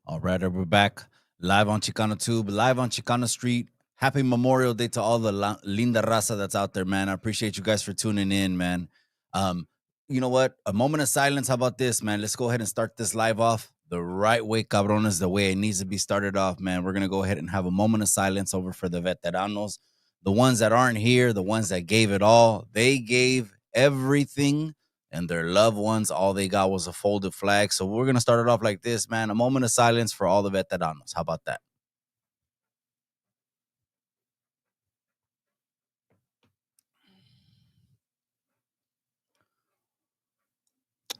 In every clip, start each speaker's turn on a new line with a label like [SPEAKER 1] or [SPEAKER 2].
[SPEAKER 1] All right, we're back live on ChicanoTube, live on Chicano Street. Happy Memorial Day to all the linda raza that's out there, man. I appreciate you guys for tuning in, man. Um, you know what? A moment of silence. How about this, man? Let's go ahead and start this live off the right way, cabrones, the way it needs to be started off, man. We're gonna go ahead and have a moment of silence over for the veteranos, the ones that aren't here, the ones that gave it all. They gave everything, and their loved ones, all they got was a folded flag. So we're going to start it off like this, man. A moment of silence for all the veteranos. How about that?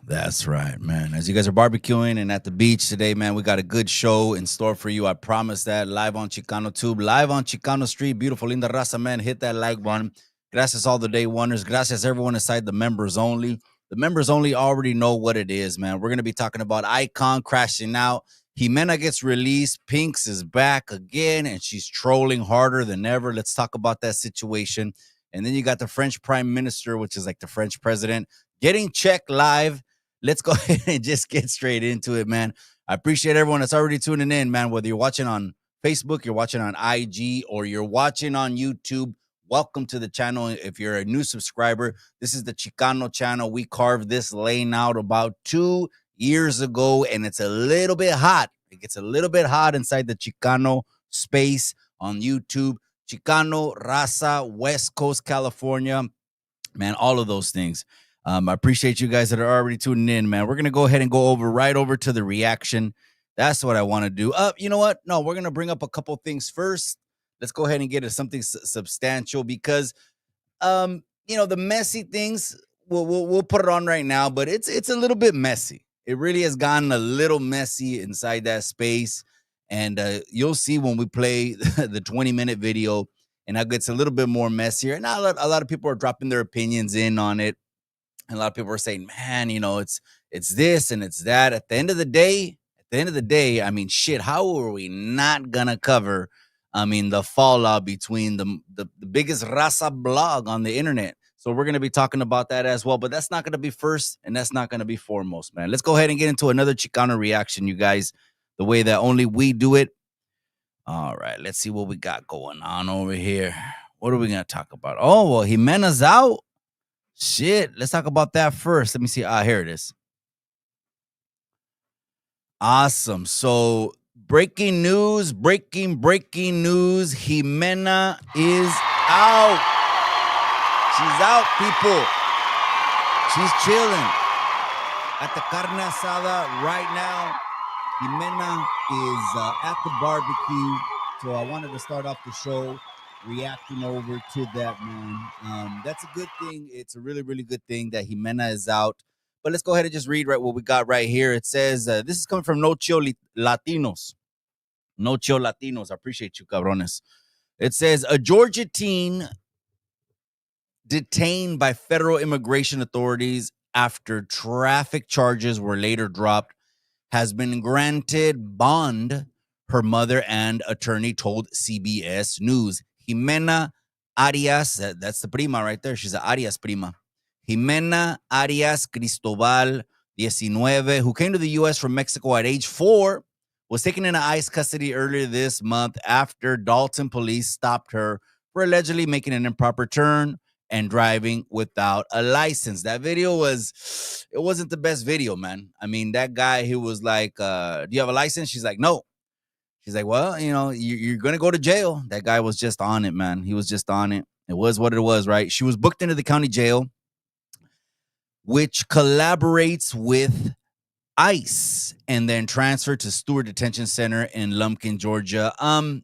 [SPEAKER 1] That's right, man. As you guys are barbecuing and at the beach today, man, we got a good show in store for you. I promise that. Live on ChicanoTube, live on Chicano Street. Beautiful linda raza, man. Hit that like button. Gracias all the day wonders. Gracias everyone inside the members only. The members only already know what it is, man. We're going to be talking about Eyekon crashing out. Ximena gets released. Pinkz is back again, and she's trolling harder than ever. Let's talk about that situation. And then you got the French Prime Minister, which is like the French president, getting checked live. Let's go ahead and just get straight into it, man. I appreciate everyone that's already tuning in, man. Whether you're watching on Facebook, you're watching on IG, or you're watching on YouTube, welcome to the channel. If you're a new subscriber, this is the Chicano channel. We carved this lane out about 2 years ago, and it's a little bit hot. It gets a little bit hot inside the Chicano space on YouTube. Chicano, Raza, West Coast, California, man, all of those things. I appreciate you guys that are already tuning in, man. We're going to go ahead and go right over to the reaction. That's what I want to do. You know what? No, we're going to bring up a couple things first. Let's go ahead and get to something substantial because, the messy things, we'll put it on right now, but it's a little bit messy. It really has gotten a little messy inside that space. And you'll see when we play the 20-minute video, and that gets a little bit more messier. And a lot of people are dropping their opinions in on it. And a lot of people are saying, man, it's this and it's that. At the end of the day, I mean, shit, how are we not gonna cover, the fallout between the biggest raza blog on the internet? So we're gonna be talking about that as well. But that's not gonna be first, and that's not gonna be foremost, man. Let's go ahead and get into another Chicano reaction, you guys, the way that only we do it. All right, let's see what we got going on over here. What are we gonna talk about? Oh, well, Ximena's out. Shit, let's talk about that first. Let me see. Here it is. Awesome. So, breaking news, breaking news. Ximena is out. She's out, people. She's chilling at the carne asada right now. Ximena is at the barbecue. So, I wanted to start off the show reacting over to that, man. That's a good thing. It's a really, really good thing that Ximena is out. But let's go ahead and just read what we got right here. It says, this is coming from No Chill Latinos. No Chill Latinos. I appreciate you, cabrones. It says, a Georgia teen detained by federal immigration authorities after traffic charges were later dropped has been granted bond, her mother and attorney told CBS News. Ximena Arias, that's the prima right there. She's an Arias prima. Ximena Arias Cristobal, 19, who came to the U.S. from Mexico at age 4, was taken into ICE custody earlier this month after Dalton police stopped her for allegedly making an improper turn and driving without a license. That video it wasn't the best video, man. I mean, that guy, he was like, do you have a license? She's like, no. She's like, well, you're going to go to jail. That guy was just on it, man. He was just on it. It was what it was, right? She was booked into the county jail, which collaborates with ICE, and then transferred to Stewart Detention Center in Lumpkin, Georgia.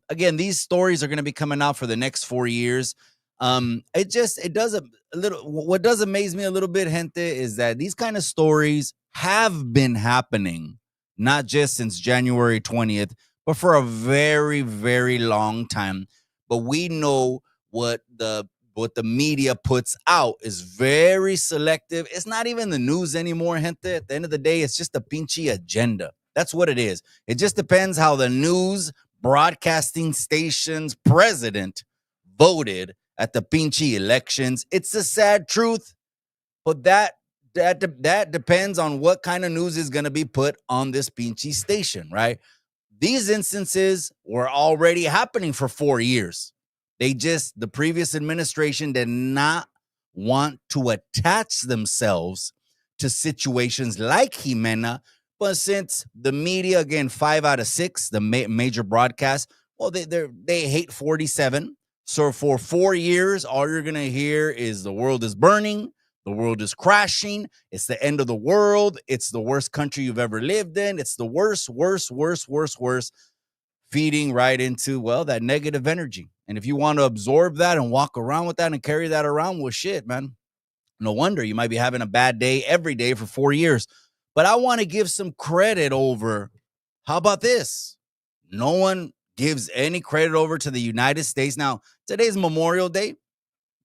[SPEAKER 1] Again, these stories are going to be coming out for the next 4 years. It does a little, what does amaze me a little bit, gente, is that these kind of stories have been happening, not just since January 20th, but for a very, very long time. But we know what the media puts out is very selective. It's not even the news anymore, gente. At the end of the day, it's just a pinchy agenda. That's what it is. It just depends how the news broadcasting station's president voted at the pinchy elections. It's a sad truth, but that depends on what kind of news is going to be put on this pinchy station, right? These instances were already happening for 4 years. The previous administration did not want to attach themselves to situations like Ximena. But since the media, again, 5 out of 6, the major broadcasts, well, they hate 47. So for 4 years, all you're going to hear is the world is burning. The world is crashing. It's the end of the world. It's the worst country you've ever lived in. It's the worst, feeding right into, well, that negative energy. And if you want to absorb that and walk around with that and carry that around, well, shit, man. No wonder you might be having a bad day every day for 4 years. But I want to give some credit over. How about this? No one gives any credit over to the United States. Now, today's Memorial Day.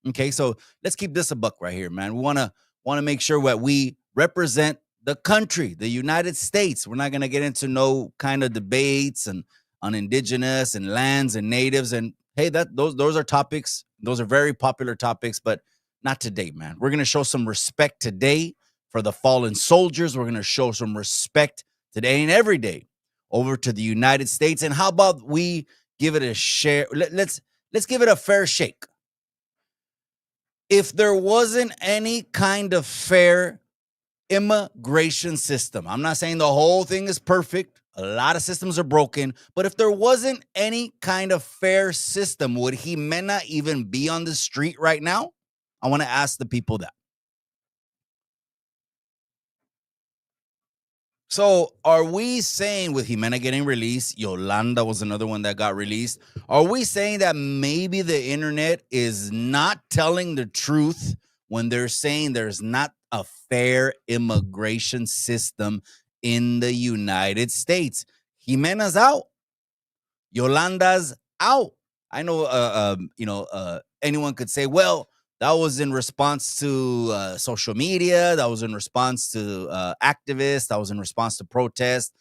[SPEAKER 1] Okay, so let's keep this a buck right here, man. We want to make sure that we represent the country, the United States. We're not going to get into no kind of debates and on indigenous and lands and natives. And hey, those are topics. Those are very popular topics, but not today, man. We're going to show some respect today for the fallen soldiers. We're going to show some respect today and every day over to the United States. And how about we give it a share? Let's give it a fair shake. If there wasn't any kind of fair immigration system, I'm not saying the whole thing is perfect. A lot of systems are broken. But if there wasn't any kind of fair system, would Ximena even be on the street right now? I want to ask the people that. So are we saying with Ximena getting released, Yolanda was another one that got released, are we saying that maybe the internet is not telling the truth when they're saying there's not a fair immigration system in the United States? Ximena's out. Yolanda's out. I know, anyone could say, well, that was in response to social media. That was in response to activists. That was in response to protests,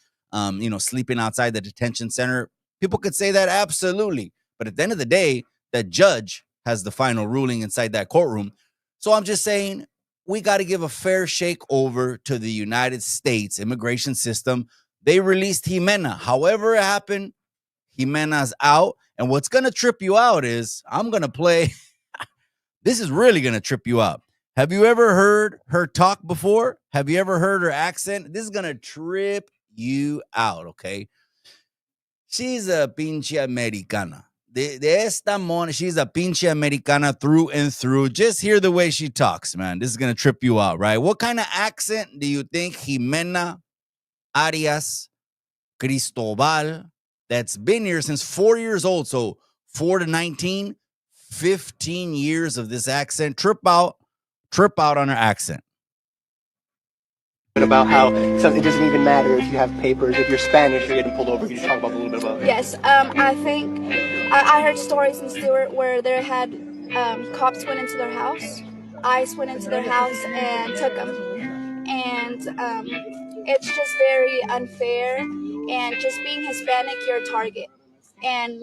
[SPEAKER 1] sleeping outside the detention center. People could say that, absolutely. But at the end of the day, the judge has the final ruling inside that courtroom. So I'm just saying we got to give a fair shake over to the United States immigration system. They released Ximena. However it happened, Ximena's out. And what's going to trip you out is I'm going to play... This is really going to trip you out. Have you ever heard her talk before? Have you ever heard her accent? This is going to trip you out, okay? She's a pinche americana. De esta mona, she's a pinche americana through and through. Just hear the way she talks, man. This is going to trip you out, right? What kind of accent do you think Ximena Arias Cristobal, that's been here since 4 years old, so 4 to 19, 15 years of this accent, trip out on her accent.
[SPEAKER 2] About how it doesn't even matter if you have papers, if you're Spanish, you're getting pulled over. Can you talk about a little bit about that?
[SPEAKER 3] Yes, I think I heard stories in Stewart where there had cops went into their house, ICE went into their house and took them, and it's just very unfair. And just being Hispanic, you're a target, and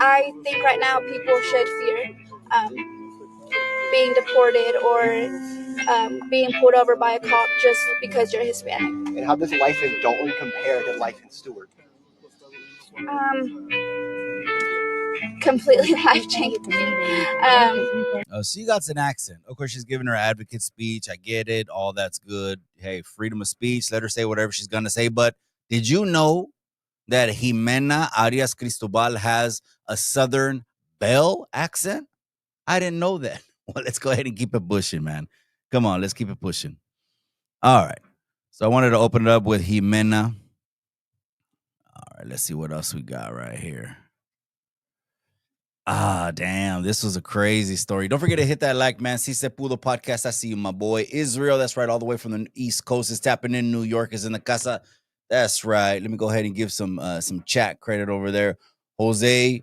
[SPEAKER 3] I think right now people should fear being deported or being pulled over by a cop just because you're Hispanic.
[SPEAKER 2] And how does life in Dalton compare to life in Stewart?
[SPEAKER 3] Completely life-changing.
[SPEAKER 1] She got an accent. Of course, she's giving her advocate speech. I get it. All that's good. Hey, freedom of speech. Let her say whatever she's going to say. But did you know that Ximena Arias Cristobal has a Southern Belle accent? I didn't know that. Well, let's go ahead and keep it pushing, man. Come on, let's keep it pushing. All right. So I wanted to open it up with Ximena. All right, let's see what else we got right here. Ah, damn. This was a crazy story. Don't forget to hit that like, man. Si Se Pudo podcast. I see you, my boy. Israel, that's right, all the way from the East Coast is tapping in. New York is in the casa. That's right. Let me go ahead and give some chat credit over there. Jose,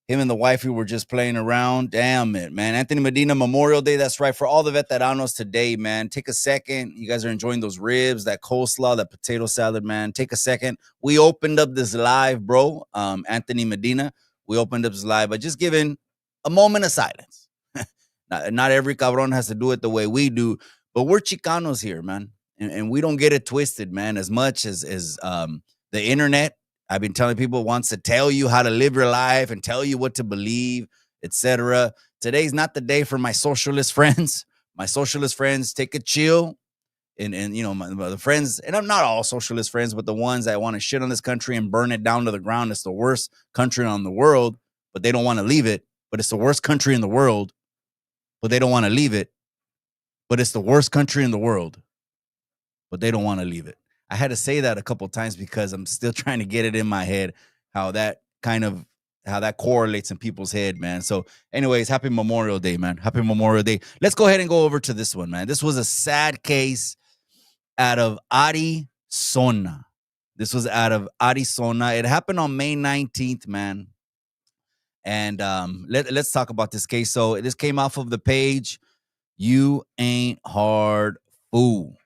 [SPEAKER 1] him and the wifey were just playing around. Damn it, man. Anthony Medina, Memorial Day. That's right. For all the veteranos today, man, take a second. You guys are enjoying those ribs, that coleslaw, that potato salad, man. Take a second. We opened up this live, bro. Anthony Medina, we opened up this live by just giving a moment of silence. Not every cabron has to do it the way we do, but we're Chicanos here, man. And we don't get it twisted, man, as much as the internet I've been telling people wants to tell you how to live your life and tell you what to believe, etc. Today's not the day for my socialist friends. My socialist friends, take a chill. And you know, the friends, and I'm not all socialist friends, but the ones that want to shit on this country and burn it down to the ground. It's the worst country on the world, but they don't want to leave it. But it's the worst country in the world, but they don't want to leave it. But it's the worst country in the world, but they don't want to leave it. I had to say that a couple of times because I'm still trying to get it in my head how that correlates in people's head, man. So anyways, happy Memorial Day, man. Happy Memorial Day. Let's go ahead and go over to this one, man. This was a sad case out of Arizona. This was out of Arizona. It happened on May 19th, man. And let's talk about this case. So this came off of the page You Ain't Hard Fool.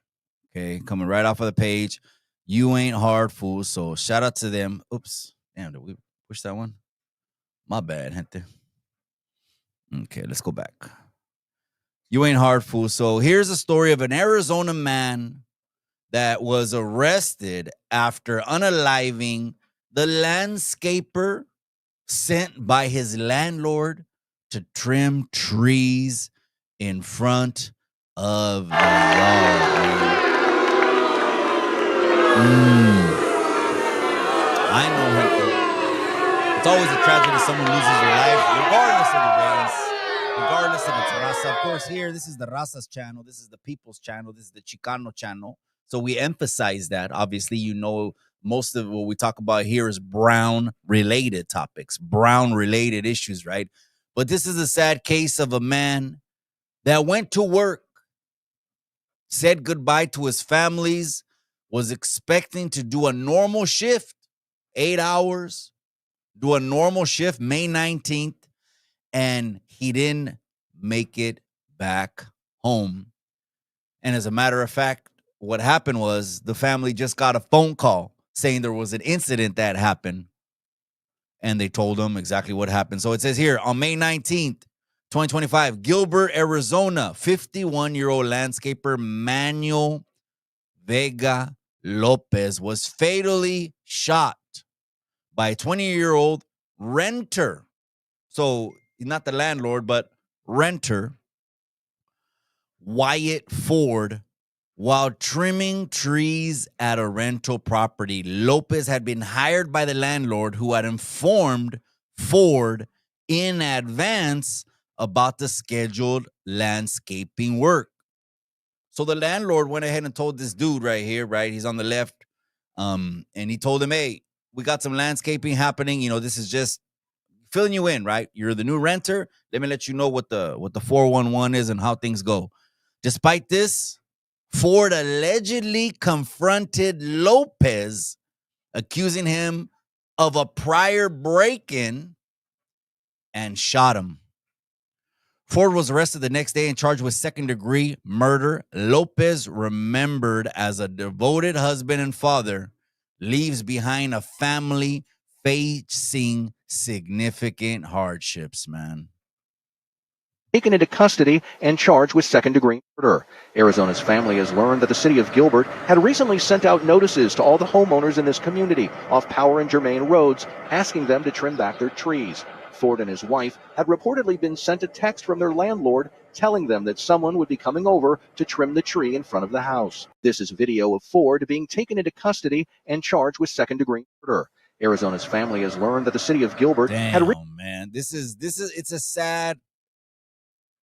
[SPEAKER 1] Okay, coming right off of the page. You Ain't Hard Fool. So shout out to them. Oops. Damn, did we push that one? My bad, gente. Okay, let's go back. You Ain't Hard Fool. So here's a story of an Arizona man that was arrested after unaliving the landscaper sent by his landlord to trim trees in front of the yard. I know, gente. It's always a tragedy someone loses their life, regardless of the race, regardless of its raza. Of course, here, this is the Raza's channel. This is the People's channel. This is the Chicano channel. So we emphasize that. Obviously, you know, most of what we talk about here is brown-related topics, brown-related issues, right? But this is a sad case of a man that went to work, said goodbye to his families, was expecting to do a normal shift, 8 hours, do a normal shift May 19th, and he didn't make it back home. And as a matter of fact, what happened was the family just got a phone call saying there was an incident that happened, and they told them exactly what happened. So it says here, on May 19th, 2025, Gilbert, Arizona, 51-year-old landscaper Manuel Vega Lopez was fatally shot by a 20-year-old renter. So not the landlord, but renter, Wyatt Ford, while trimming trees at a rental property. Lopez had been hired by the landlord, who had informed Ford in advance about the scheduled landscaping work. So the landlord went ahead and told this dude right here, right? He's on the left. And he told him, hey, we got some landscaping happening. You know, this is just filling you in, right? You're the new renter. Let me let you know what the 411 is and how things go. Despite this, Ford allegedly confronted Lopez, accusing him of a prior break-in, and shot him. Ford was arrested the next day and charged with second-degree murder. Lopez, remembered as a devoted husband and father, leaves behind a family facing significant hardships, man.
[SPEAKER 4] Taken into custody and charged with second-degree murder. Arizona's family has learned that the city of Gilbert had recently sent out notices to all the homeowners in this community off Power and Germain roads, asking them to trim back their trees. Ford and his wife had reportedly been sent a text from their landlord telling them that someone would be coming over to trim the tree in front of the house. This is video of Ford being taken into custody and charged with second-degree murder. Arizona's family has learned that the city of Gilbert had
[SPEAKER 1] man,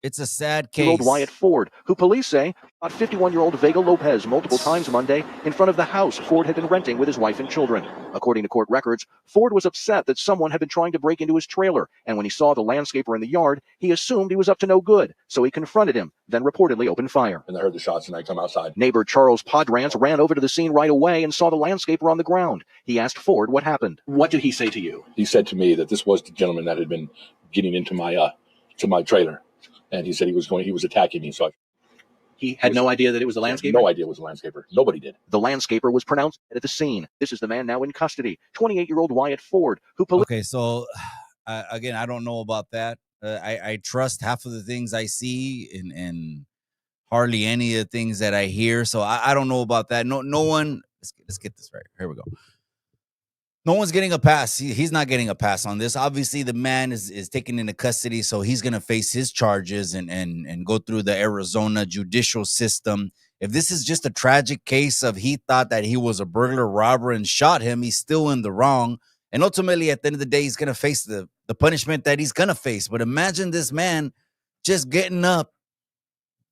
[SPEAKER 1] it's a sad case.
[SPEAKER 4] Old Wyatt Ford, who police say shot 51-year-old Vega Lopez multiple times Monday in front of the house Ford had been renting with his wife and children. According to court records, Ford was upset that someone had been trying to break into his trailer, and when he saw the landscaper in the yard, he assumed he was up to no good, so he confronted him, then reportedly opened fire.
[SPEAKER 5] And I heard the shots, and I come outside.
[SPEAKER 4] Neighbor Charles Podrans ran over to the scene right away and saw the landscaper on the ground. He asked Ford what happened.
[SPEAKER 5] What did he say to you? He said to me that this was the gentleman that had been getting into my trailer. And he said he was attacking me. So
[SPEAKER 4] he had no idea that it was a landscaper?
[SPEAKER 5] No idea it was a landscaper. Nobody did.
[SPEAKER 4] The landscaper was pronounced dead at the scene. This is the man now in custody, 28-year-old Wyatt Ford, who...
[SPEAKER 1] Okay, so, again, I don't know about that. I trust half of the things I see and hardly any of the things that I hear. So I don't know about that. No one... Let's get this right. Here we go. No one's getting a pass. He's not getting a pass on this. Obviously, the man is taken into custody, so he's going to face his charges and go through the Arizona judicial system. If this is just a tragic case of he thought that he was a burglar robber and shot him, he's still in the wrong. And ultimately, at the end of the day, he's going to face the punishment that he's going to face. But imagine this man just getting up,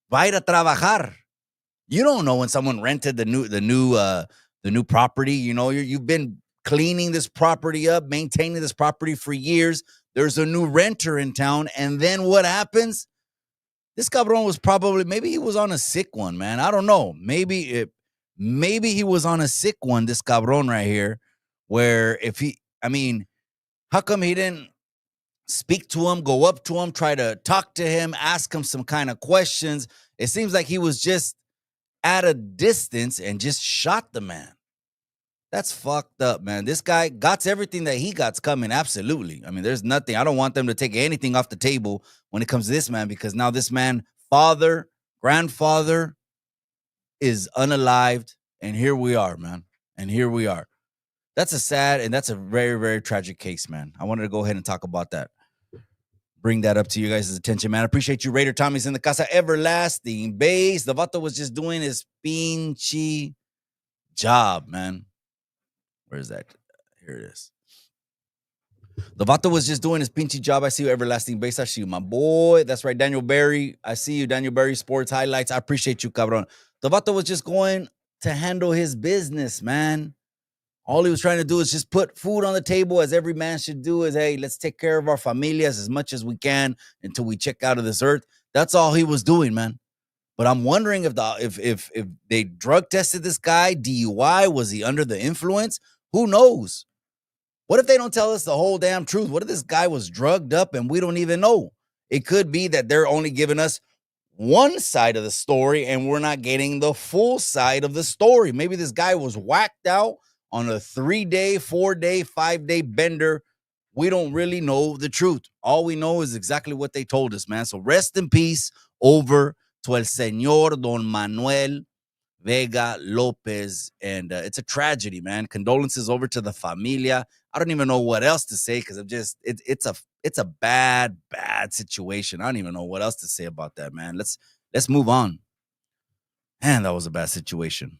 [SPEAKER 1] va ir a trabajar. You don't know when someone rented the new property. You know, you've been cleaning this property up, maintaining this property for years. There's a new renter in town, and then what happens? This cabron was probably, maybe he was on a sick one, man. I don't know. Maybe he was on a sick one, this cabron right here, where how come he didn't speak to him, go up to him, try to talk to him, ask him some kind of questions? It seems like he was just at a distance and just shot the man. That's fucked up, man. This guy got everything that he got's coming. Absolutely. I mean, there's nothing. I don't want them to take anything off the table when it comes to this man, because now this man, father, grandfather, is unalived. And here we are, man. And here we are. That's a sad and that's a very, very tragic case, man. I wanted to go ahead and talk about that. Bring that up to you guys' attention, man. I appreciate you. Raider Tommy's in the casa. Everlasting Base. The vato was just doing his pinchy job, man. Where is that? Here it is. The vato was just doing his pinchy job. I see you, Everlasting Base. I see you, my boy. That's right, Daniel Berry. I see you, Daniel Berry Sports Highlights. I appreciate you, cabron. The vato was just going to handle his business, man. All he was trying to do is just put food on the table, as every man should do, is, hey, let's take care of our familias as much as we can until we check out of this earth. That's all he was doing, man. But I'm wondering if they drug tested this guy, DUI, was he under the influence? Who knows? What if they don't tell us the whole damn truth? What if this guy was drugged up and we don't even know? It could be that they're only giving us one side of the story and we're not getting the full side of the story. Maybe this guy was whacked out on a 3-day, 4-day, 5-day bender. We don't really know the truth. All we know is exactly what they told us, man. So rest in peace over to el señor Don Manuel Vega Lopez. And it's a tragedy, man. Condolences over to the familia. I don't even know what else to say, because it's a bad situation. I don't even know what else to say about that, man. Let's move on. Man, that was a bad situation.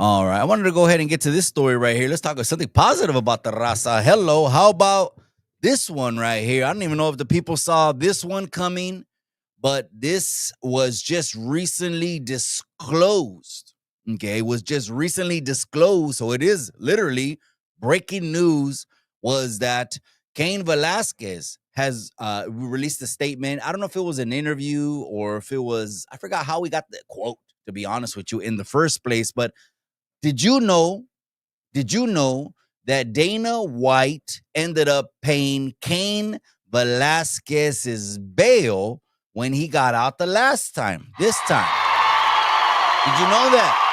[SPEAKER 1] All right, I wanted to go ahead and get to this story right here. Let's talk about something positive about the raza. Hello, how about this one right here? I don't even know if the people saw this one coming, but this was just recently disclosed. Okay, it was just recently disclosed, so it is literally breaking news, was that Kane Velasquez has released a statement. I don't know if it was an interview or if it was, I forgot how we got the quote, to be honest with you, in the first place, but did you know that Dana White ended up paying Kane Velasquez's bail when he got out the last time, this time? Did you know that?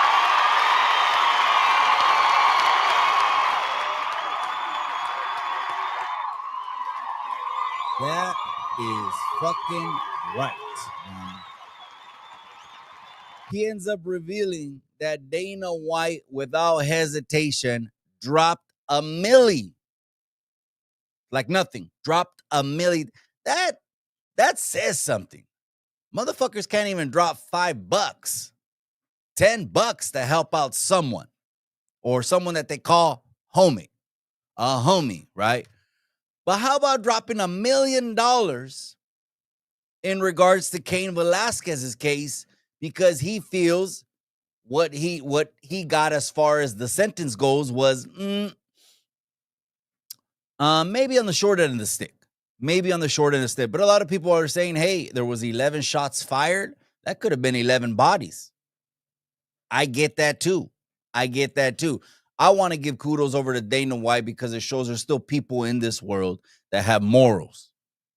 [SPEAKER 1] That is fucking right, man. He ends up revealing that Dana White, without hesitation, dropped a milli. Like nothing. Dropped a milli. That says something. Motherfuckers can't even drop $5, $10 to help out someone. Or someone that they call homie. A homie, right? But how about dropping $1 million in regards to Kane Velasquez's case, because he feels what he got as far as the sentence goes was maybe on the short end of the stick. Maybe on the short end of the stick. But a lot of people are saying, hey, there was 11 shots fired. That could have been 11 bodies. I get that too. I want to give kudos over to Dana White, because it shows there's still people in this world that have morals.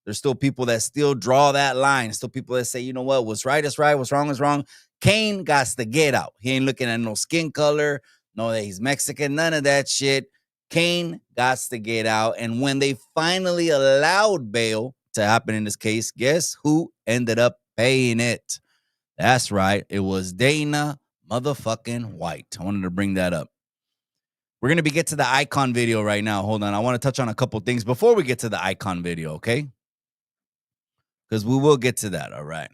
[SPEAKER 1] There's still people that still draw that line. Still people that say, you know what, what's right is right, what's wrong is wrong. Kane got to get out. He ain't looking at no skin color, no that he's Mexican, none of that shit. Kane got to get out. And when they finally allowed bail to happen in this case, guess who ended up paying it? That's right. It was Dana motherfucking White. I wanted to bring that up. We're going to get to the Eyekon video right now. Hold on. I want to touch on a couple things before we get to the Eyekon video, okay? Because we will get to that, all right?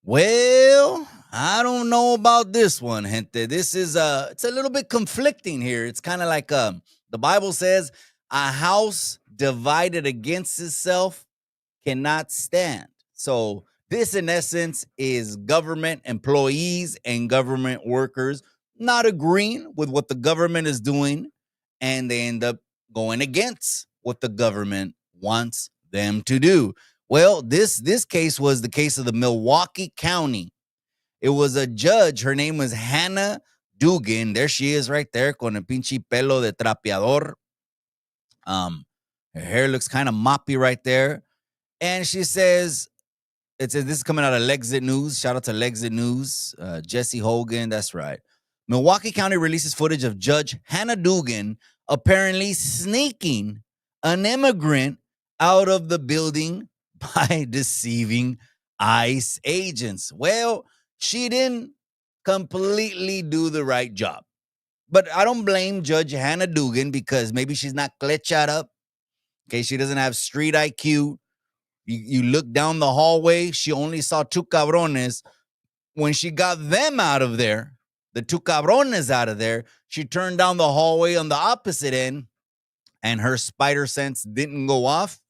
[SPEAKER 1] Well, I don't know about this one, gente. This is it's a little bit conflicting here. It's kind of like the Bible says, a house divided against itself cannot stand. So this, in essence, is government employees and government workers not agreeing with what the government is doing, and they end up going against what the government wants them to do. Well, this case was the case of the Milwaukee County. It was a judge. Her name was Hannah Dugan. There she is right there con el pinche pelo de trapeador. Her hair looks kind of moppy right there. And she says, this is coming out of Lexit News. Shout out to Lexit News. Jesse Hogan, that's right. Milwaukee County releases footage of Judge Hannah Dugan apparently sneaking an immigrant out of the building by deceiving ICE agents. Well, she didn't completely do the right job. But I don't blame Judge Hannah Dugan because maybe she's not cleched up. Okay, she doesn't have street IQ. You look down the hallway, she only saw two cabrones. When she got them out of there, the two cabrones out of there, she turned down the hallway on the opposite end, and her spider sense didn't go off.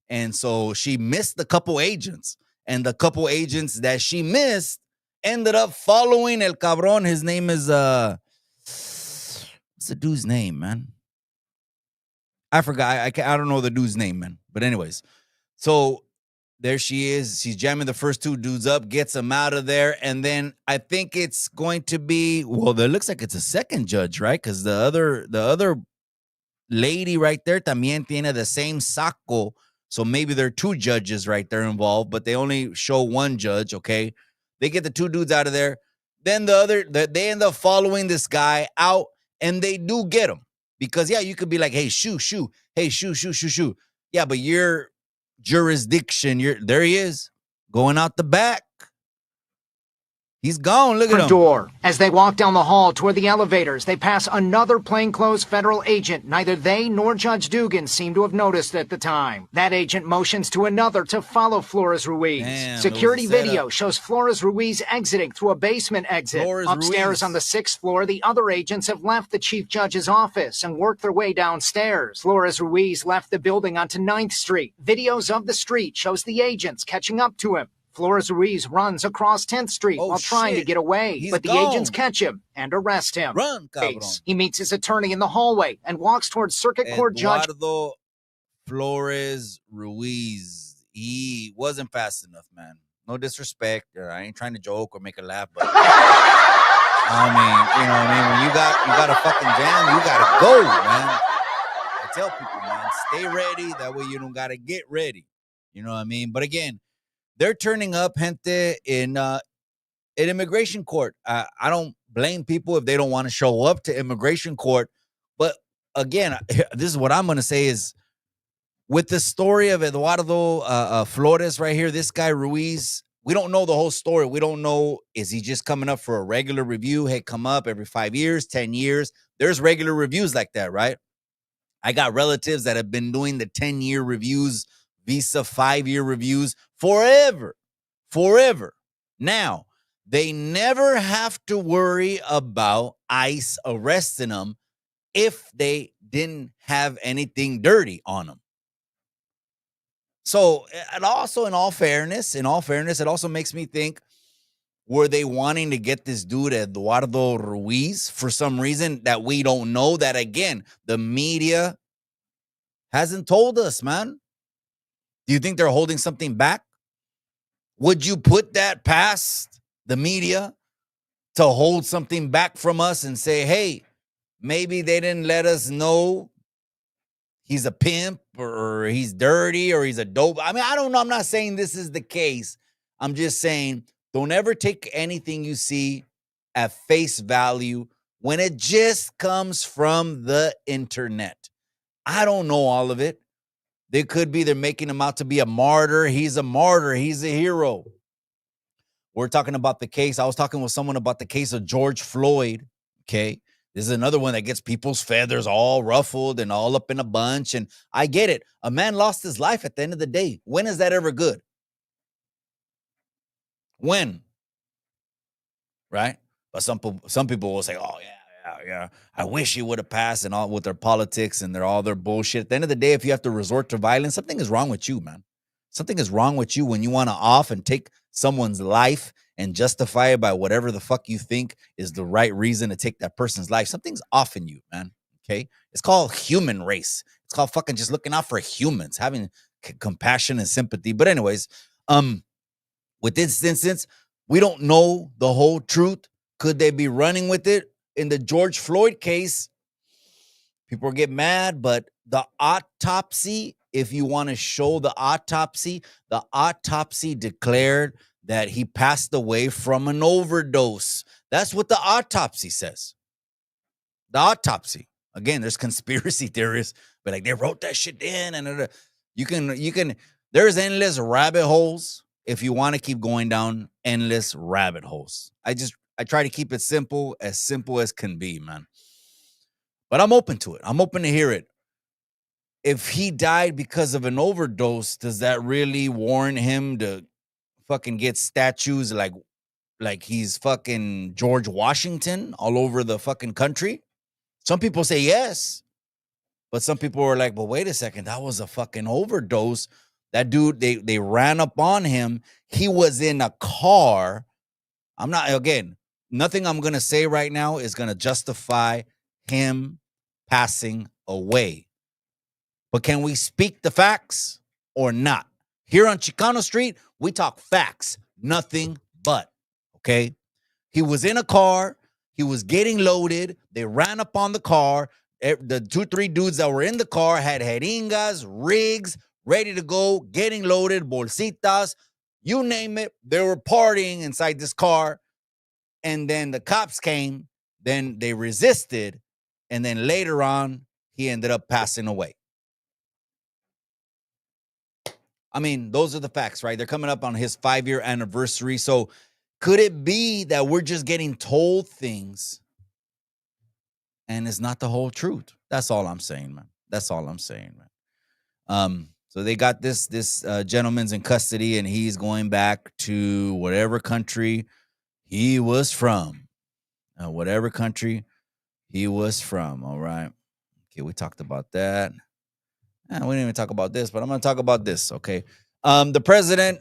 [SPEAKER 1] And so she missed the couple agents. And the couple agents that she missed ended up following el cabron. His name is, what's the dude's name, man? I forgot. I don't know the dude's name, man. But anyways, so there she is. She's jamming the first two dudes up, gets them out of there. And then I think it's going to be, well, it looks like it's a second judge, right? Because the other lady right there también tiene the same saco. So maybe there are two judges right there involved, but they only show one judge, okay? They get the two dudes out of there. Then they end up following this guy out, and they do get him. Because, yeah, you could be like, hey, shoo. Hey, shoo. Yeah, but your jurisdiction, there he is, going out the back. He's gone. Look at him.
[SPEAKER 6] Door. As they walk down the hall toward the elevators, they pass another plainclothes federal agent. Neither they nor Judge Dugan seem to have noticed at the time. That agent motions to another to follow Flores Ruiz.
[SPEAKER 1] Damn,
[SPEAKER 6] security video shows Flores Ruiz exiting through a basement exit. Upstairs
[SPEAKER 1] Ruiz.
[SPEAKER 6] on the 6th floor, the other agents have left the chief judge's office and worked their way downstairs. Flores Ruiz left the building onto 9th Street. Videos of the street shows the agents catching up to him. Flores Ruiz runs across 10th Street while trying to get away, but the agents catch him and arrest him.
[SPEAKER 1] Run, cabrón.
[SPEAKER 6] He meets his attorney in the hallway and walks towards Circuit Court Judge
[SPEAKER 1] Flores Ruiz. He wasn't fast enough, man. No disrespect. I ain't trying to joke or make a laugh, but I mean, you know what I mean? When you got a fucking jam, you gotta go, man. I tell people, man, stay ready. That way you don't gotta get ready. You know what I mean? But again, they're turning up, gente, in immigration court. I don't blame people if they don't want to show up to immigration court. But again, this is what I'm going to say is, with the story of Eduardo Flores right here, this guy Ruiz, we don't know the whole story. We don't know, is he just coming up for a regular review? Hey, come up every 5 years, 10 years. There's regular reviews like that, right? I got relatives that have been doing the 10-year reviews, visa 5-year reviews forever. Now, they never have to worry about ICE arresting them if they didn't have anything dirty on them. So, and also in all fairness, it also makes me think, were they wanting to get this dude Eduardo Ruiz for some reason that we don't know, that again, the media hasn't told us, man? Do you think they're holding something back? Would you put that past the media to hold something back from us and say, hey, maybe they didn't let us know he's a pimp or he's dirty or he's a dope? I mean, I don't know. I'm not saying this is the case. I'm just saying, don't ever take anything you see at face value when it just comes from the internet. I don't know all of it. They could be, they're making him out to be a martyr. He's a martyr. He's a hero. We're talking about the case. I was talking with someone about the case of George Floyd. Okay. This is another one that gets people's feathers all ruffled and all up in a bunch. And I get it. A man lost his life at the end of the day. When is that ever good? When? Right? But some people will say, oh, yeah. I wish he would have passed and all with their politics and all their bullshit. At the end of the day, if you have to resort to violence, something is wrong with you, man. Something is wrong with you when you want to off and take someone's life and justify it by whatever the fuck you think is the right reason to take that person's life. Something's off in you, man. Okay? It's called human race. It's called fucking just looking out for humans, having compassion and sympathy. But anyways, with this instance, we don't know the whole truth. Could they be running with it? In the George Floyd case, people get mad, but the autopsy, if you want to show the autopsy declared that he passed away from an overdose. That's what the autopsy says. The autopsy. Again, there's conspiracy theorists, but like they wrote that shit in, and you can. There's endless rabbit holes if you want to keep going down endless rabbit holes. I try to keep it simple as can be, man. But I'm open to it. I'm open to hear it. If he died because of an overdose, does that really warrant him to fucking get statues like he's fucking George Washington all over the fucking country? Some people say yes. But some people are like, well, wait a second. That was a fucking overdose. That dude, they ran up on him. He was in a car. Nothing I'm going to say right now is going to justify him passing away. But can we speak the facts or not? Here on Chicano Street, we talk facts, nothing but, okay? He was in a car. He was getting loaded. They ran up on the car. The 2-3 dudes that were in the car had jeringas, rigs, ready to go, getting loaded, bolsitas, you name it. They were partying inside this car. And then the cops came, then they resisted, and then later on, he ended up passing away. I mean, those are the facts, right? They're coming up on his 5-year anniversary. So could it be that we're just getting told things and it's not the whole truth? That's all I'm saying, man. That's all I'm saying, man. So they got this gentleman's in custody, and he's going back to whatever country he was from. Whatever country he was from. All right. Okay, we talked about that. We didn't even talk about this, but I'm going to talk about this. Okay. The president,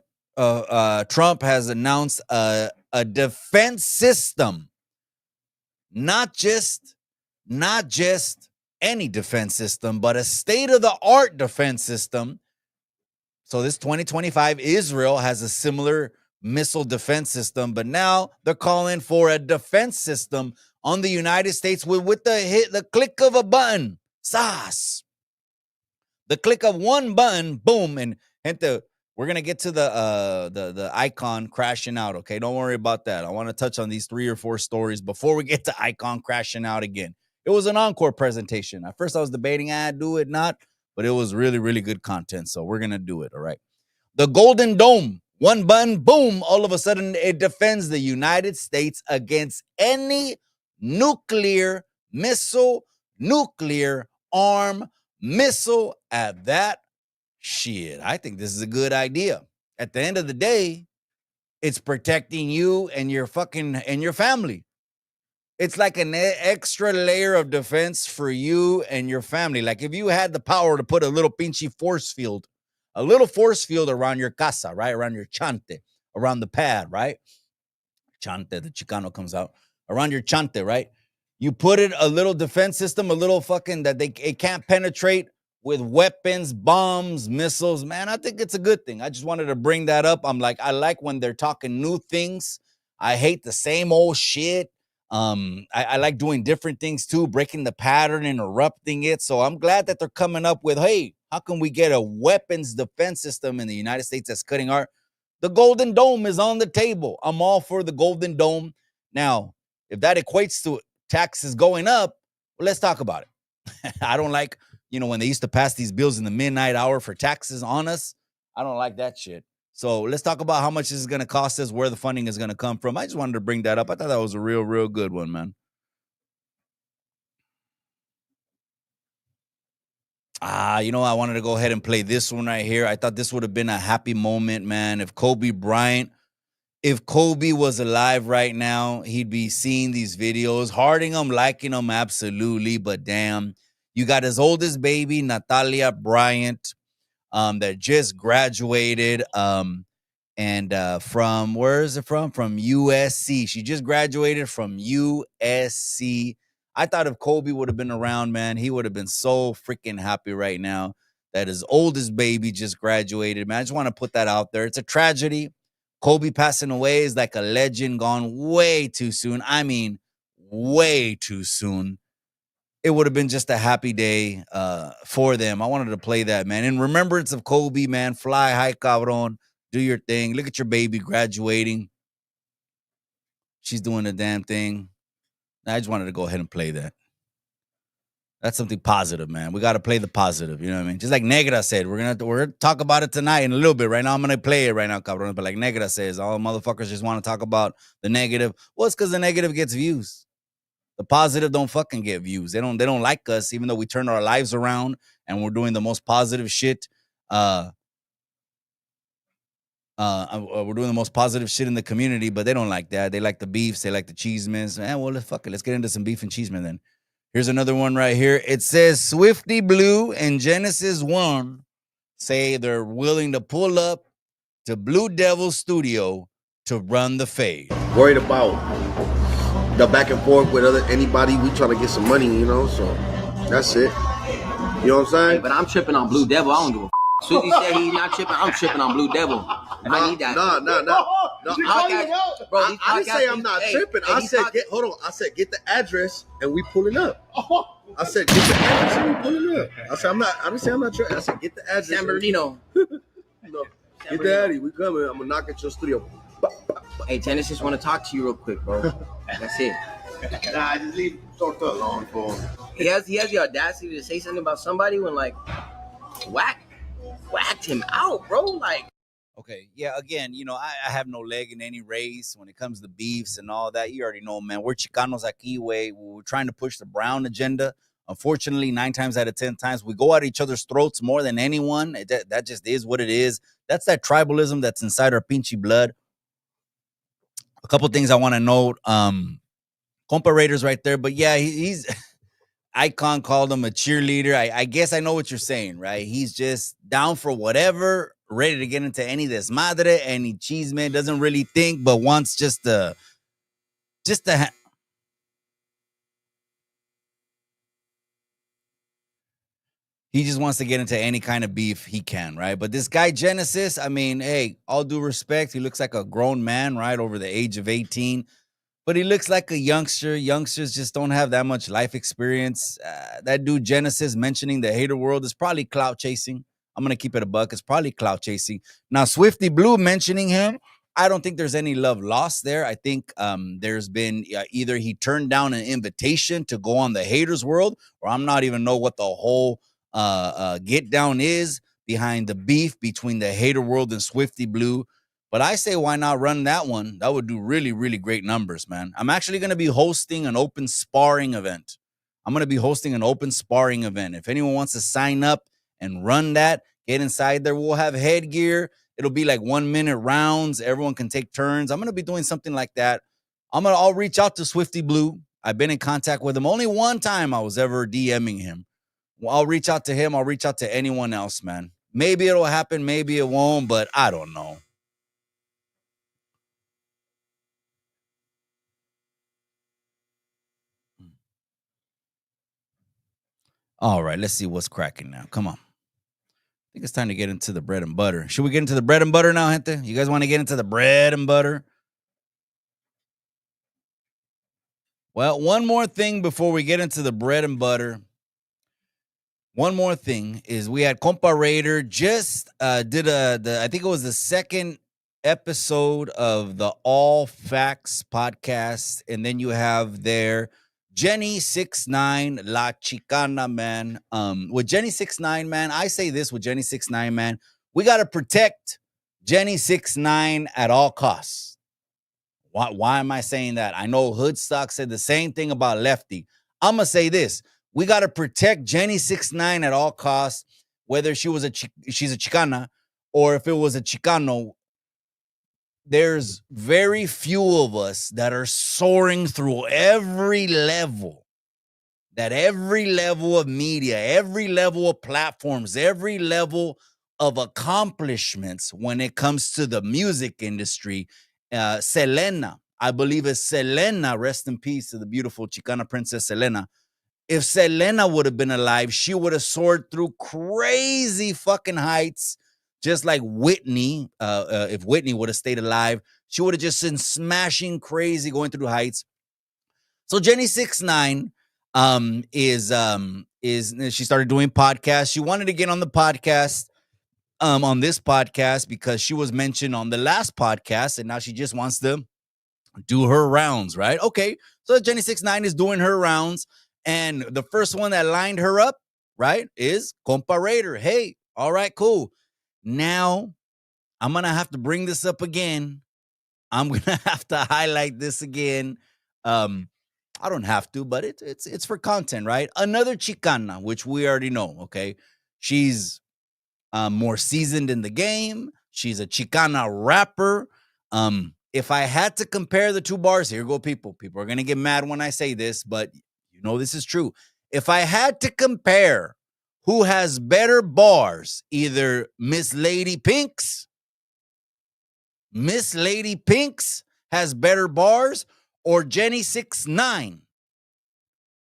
[SPEAKER 1] Trump, has announced a defense system, not just any defense system, but a state-of-the-art defense system. So this 2025, Israel has a similar missile defense system, but now they're calling for a defense system on the United States with the click of a button. SAS. The click of one button, boom, and gente, we're gonna get to the Eyekon crashing out. Okay, don't worry about that. I want to touch on these 3 or 4 stories before we get to Eyekon crashing out again. It was an encore presentation. At first, I was debating, do it, not, but it was really, really good content. So we're gonna do it. All right. The Golden Dome, one button, boom. All of a sudden, it defends the United States against any nuclear missile, nuclear arm missile at that shit. I think this is a good idea. At the end of the day, it's protecting you and your family. It's like an extra layer of defense for you and your family. Like if you had the power to put a little pinchy force field around your casa, right? Around your chante, around the pad, right? Chante, the Chicano comes out. Around your chante, right? You put it a little defense system, a little fucking that it can't penetrate with weapons, bombs, missiles. Man, I think it's a good thing. I just wanted to bring that up. I like when they're talking new things. I hate the same old shit. I like doing different things too, breaking the pattern, interrupting it. So I'm glad that they're coming up with, hey, how can we get a weapons defense system in the United States that's cutting our... The Golden Dome is on the table. I'm all for the Golden Dome. Now, if that equates to taxes going up, well, let's talk about it. I don't like, when they used to pass these bills in the midnight hour for taxes on us. I don't like that shit. So let's talk about how much this is going to cost us, where the funding is going to come from. I just wanted to bring that up. I thought that was a real, real good one, man. You know, I wanted to go ahead and play this one right here. I thought this would have been a happy moment, man. If Kobe was alive right now, he'd be seeing these videos, hearting them, liking them, absolutely. But damn, you got his oldest baby, Natalia Bryant, that just graduated. And from where is it from? From USC. She just graduated from USC. I thought if Kobe would have been around, man, he would have been so freaking happy right now that his oldest baby just graduated. Man, I just want to put that out there. It's a tragedy. Kobe passing away is like a legend gone way too soon. I mean, way too soon. It would have been just a happy day for them. I wanted to play that, man. In remembrance of Kobe, man. Fly high, cabron. Do your thing. Look at your baby graduating. She's doing the damn thing. I just wanted to go ahead and play that. That's something positive, man. We got to play the positive. You know what I mean? Just like Negra said, we're gonna talk about it tonight in a little bit. Right now, I'm gonna play it right now, cabron. But like Negra says, all motherfuckers just want to talk about the negative. Well, it's because the negative gets views. The positive don't fucking get views. They don't like us, even though we turn our lives around and we're doing the most positive shit. We're doing the most positive shit in the community, but they don't like that. They like the beefs. They like the cheesemans. Well, let's get into some beef and cheeseman then. Here's another one right here. It says Swifty Blue and Genesis 1 say they're willing to pull up to Blue Devil Studio to run the fade.
[SPEAKER 7] Worried about the back and forth with anybody. We trying to get some money, you know, so that's it. You know what I'm saying?
[SPEAKER 8] Hey, but I'm tripping on Blue Devil. I don't give a Swifty said he's not tripping. I'm tripping on Blue Devil. I need that.
[SPEAKER 7] No.
[SPEAKER 8] Bro,
[SPEAKER 7] I didn't say I'm not tripping. I said, I said, get the address and we pulling up. I said, get the address and we pulling up. I didn't say I'm not tripping. I said, get the address.
[SPEAKER 8] San Bernardino.
[SPEAKER 7] No, get the Addy. We coming. I'm going to knock at your studio.
[SPEAKER 8] Hey, Genesis, want to talk to you real quick, bro. That's it.
[SPEAKER 7] Nah, I just leave Torta alone for him.
[SPEAKER 8] He has the audacity to say something about somebody when, like, whacked him out, bro. Like,
[SPEAKER 1] okay, yeah, again, you know, I have no leg in any race when it comes to beefs and all that. You already know, man. We're Chicanos aquí, way. We're trying to push the brown agenda. Unfortunately, 9 times out of 10 times, we go at each other's throats more than anyone. That just is what it is. That's that tribalism that's inside our pinchy blood. A couple things I want to note. Compa Raiders right there, but yeah, he's Eyekon called him a cheerleader. I guess I know what you're saying, right? He's just down for whatever, ready to get into any desmadre, any cheese man, doesn't really think, but wants just to he just wants to get into any kind of beef he can, right? But this guy Genesis, I mean, hey, all due respect, he looks like a grown man, right, over the age of 18. But he looks like a youngster. Youngsters just don't have that much life experience. That dude Genesis mentioning the hater world is probably clout chasing. I'm going to keep it a buck. It's probably clout chasing. Now, Swifty Blue mentioning him, I don't think there's any love lost there. I think there's been either he turned down an invitation to go on the haters world, or I'm not even know what the whole get down is behind the beef between the hater world and Swifty Blue. But I say, why not run that one? That would do really, really great numbers, man. I'm actually going to be hosting an open sparring event. If anyone wants to sign up and run that, get inside there. We'll have headgear. It'll be like 1 minute rounds. Everyone can take turns. I'm going to be doing something like that. I'll reach out to Swifty Blue. I've been in contact with him. Only one time I was ever DMing him. Well, I'll reach out to him. I'll reach out to anyone else, man. Maybe it'll happen. Maybe it won't, but I don't know. All right, let's see what's cracking now. Come on. I think it's time to get into the bread and butter. Should we get into the bread and butter now, gente? You guys want to get into the bread and butter? Well, one more thing before we get into the bread and butter. One more thing is we had Compa Raider just did I think it was the second episode of the All Facts podcast. And then you have there Jenny69, La Chicana, man. With Jenny69, man, I say this with Jenny69, man. We got to protect Jenny69 at all costs. Why am I saying that? I know Hoodstock said the same thing about Lefty. I'm going to say this. We got to protect Jenny69 at all costs, whether she's a Chicana or if it was a Chicano. There's very few of us that are soaring through every level of media, every level of platforms, every level of accomplishments when it comes to the music industry. Selena, I believe it's Selena, rest in peace to the beautiful Chicana princess Selena. If Selena would have been alive, she would have soared through crazy fucking heights, just like Whitney. If Whitney would have stayed alive, she would have just been smashing crazy, going through heights. So Jenny69 is she started doing podcasts. She wanted to get on the podcast, on this podcast, because she was mentioned on the last podcast, and now she just wants to do her rounds, right? Okay, so Jenny69 is doing her rounds, and the first one that lined her up, right, is Compa Raider. Hey, all right, cool. Now I'm gonna have to bring this up again. I'm gonna have to highlight this again. I don't have to, but it's for content, right? Another Chicana, which we already know. Okay, she's more seasoned in the game. She's a Chicana rapper. If I had to compare the two bars, here go people. People are gonna get mad when I say this, but you know this is true. If I had to compare who has better bars, either Miss Lady Pinkz has better bars, or Jenny69.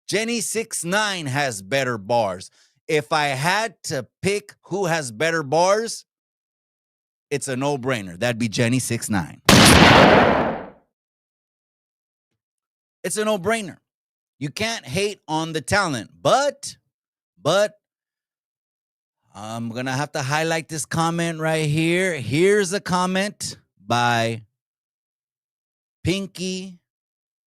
[SPEAKER 1] Jenny69 has better bars. If I had to pick who has better bars, it's a no-brainer. That'd be Jenny69. It's a no-brainer. You can't hate on the talent, but I'm going to have to highlight this comment right here. Here's a comment by Pinky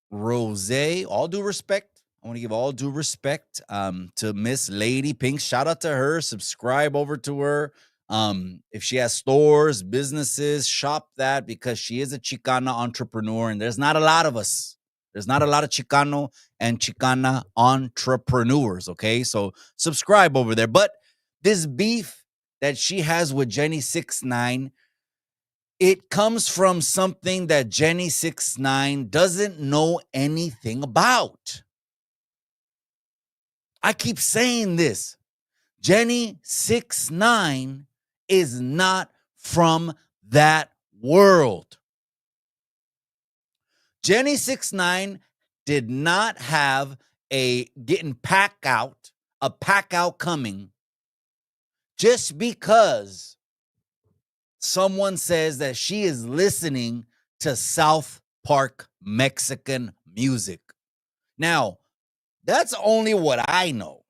[SPEAKER 1] Rose. All due respect. I want to give all due respect to Miss Lady Pinkz. Shout out to her. Subscribe over to her. If she has stores, businesses, shop that, because she is a Chicana entrepreneur, and there's not a lot of us. There's not a lot of Chicano and Chicana entrepreneurs, okay? So subscribe over there. But this beef that she has with Jenny69, it comes from something that Jenny69 doesn't know anything about. I keep saying this. Jenny69 is not from that world. Jenny69 did not have a pack out coming just because someone says that she is listening to South Park Mexican music. Now, that's only what I know.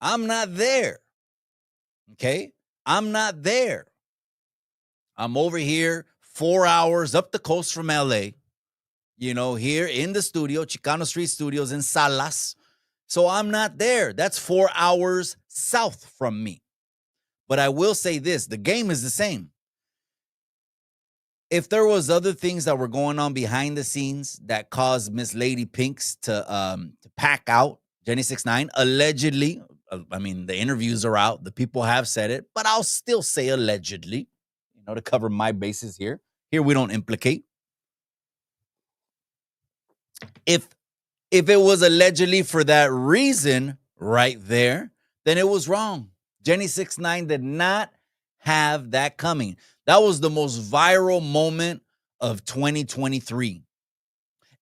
[SPEAKER 1] I'm not there. Okay? I'm not there. I'm over here 4 hours up the coast from LA, here in the studio, Chicano Street Studios in Salas. So I'm not there. That's 4 hours south from me. But I will say this, the game is the same. If there was other things that were going on behind the scenes that caused Miss Lady Pinkz to pack out Jenny69, allegedly, I mean, the interviews are out. The people have said it, but I'll still say allegedly, to cover my bases here. Here we don't implicate. If it was allegedly for that reason right there, then it was wrong. Jenny69 did not have that coming. That was the most viral moment of 2023.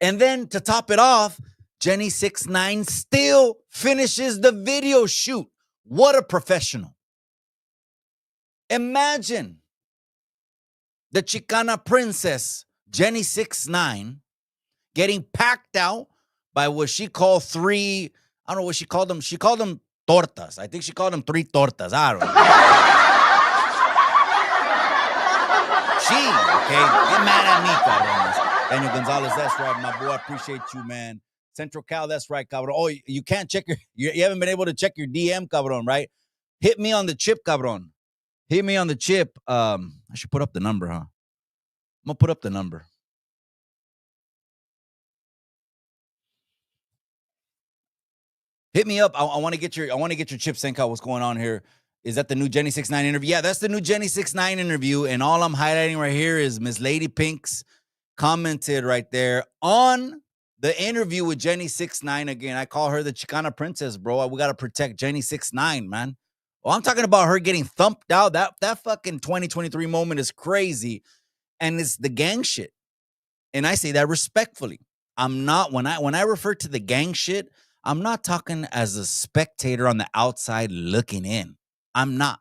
[SPEAKER 1] And then to top it off, Jenny69 still finishes the video shoot. What a professional. Imagine the Chicana princess, Jenny69, getting packed out by what she called three, I don't know what she called them. She called them tortas. I think she called them 3 tortas. I don't know. Okay, get mad at me, cabrones. Daniel Gonzalez, that's right, my boy. I appreciate you, man. Central Cal, that's right, cabron. Oh, you can't check you haven't been able to check your DM, cabron, right? Hit me on the chip, cabron. Hit me on the chip. I should put up the number, huh? I'm gonna put up the number. Hit me up. I want to get your chip sync out. What's going on here? Is that the new Jenny69 interview? Yeah, that's the new Jenny69 interview. And all I'm highlighting right here is Miss Lady Pinkz commented right there on the interview with Jenny69 again. I call her the Chicana princess, bro. We got to protect Jenny69, man. Well, I'm talking about her getting thumped out. That fucking 2023 moment is crazy. And it's the gang shit. And I say that respectfully. I'm not, when I refer to the gang shit, I'm not talking as a spectator on the outside looking in. I'm not.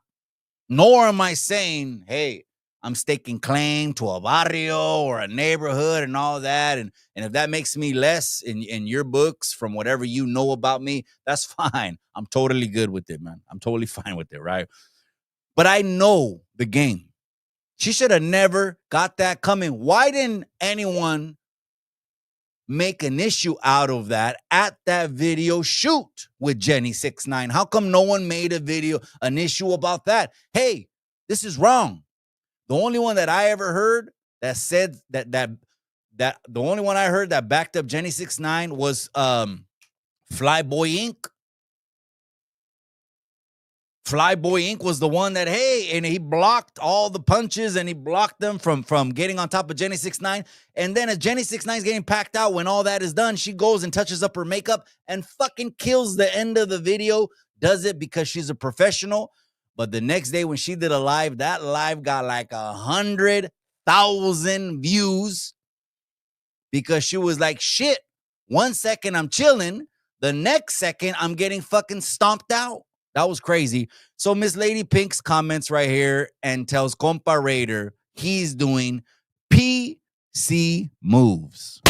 [SPEAKER 1] Nor am I saying, hey, I'm staking claim to a barrio or a neighborhood and all that. And if that makes me less in your books from whatever you know about me, that's fine. I'm totally good with it, man. I'm totally fine with it, right? But I know the game. She should have never got that coming. Why didn't anyone make an issue out of that at that video shoot with Jenny69? How come no one made an issue about that? Hey, this is wrong. The only one that I ever heard that said that the only one I heard that backed up Jenny69 was Flyboy Inc. Flyboy Inc. was the one that, hey, and he blocked all the punches and he blocked them from getting on top of Jenny69. And then as Jenny69 is getting packed out, when all that is done, she goes and touches up her makeup and fucking kills the end of the video. Does it because she's a professional. But the next day when she did a live, that live got like 100,000 views because she was like, shit, 1 second I'm chilling. The next second I'm getting fucking stomped out. That was crazy. So Miss Lady Pinkz comments right here and tells Compa Raider he's doing PC moves.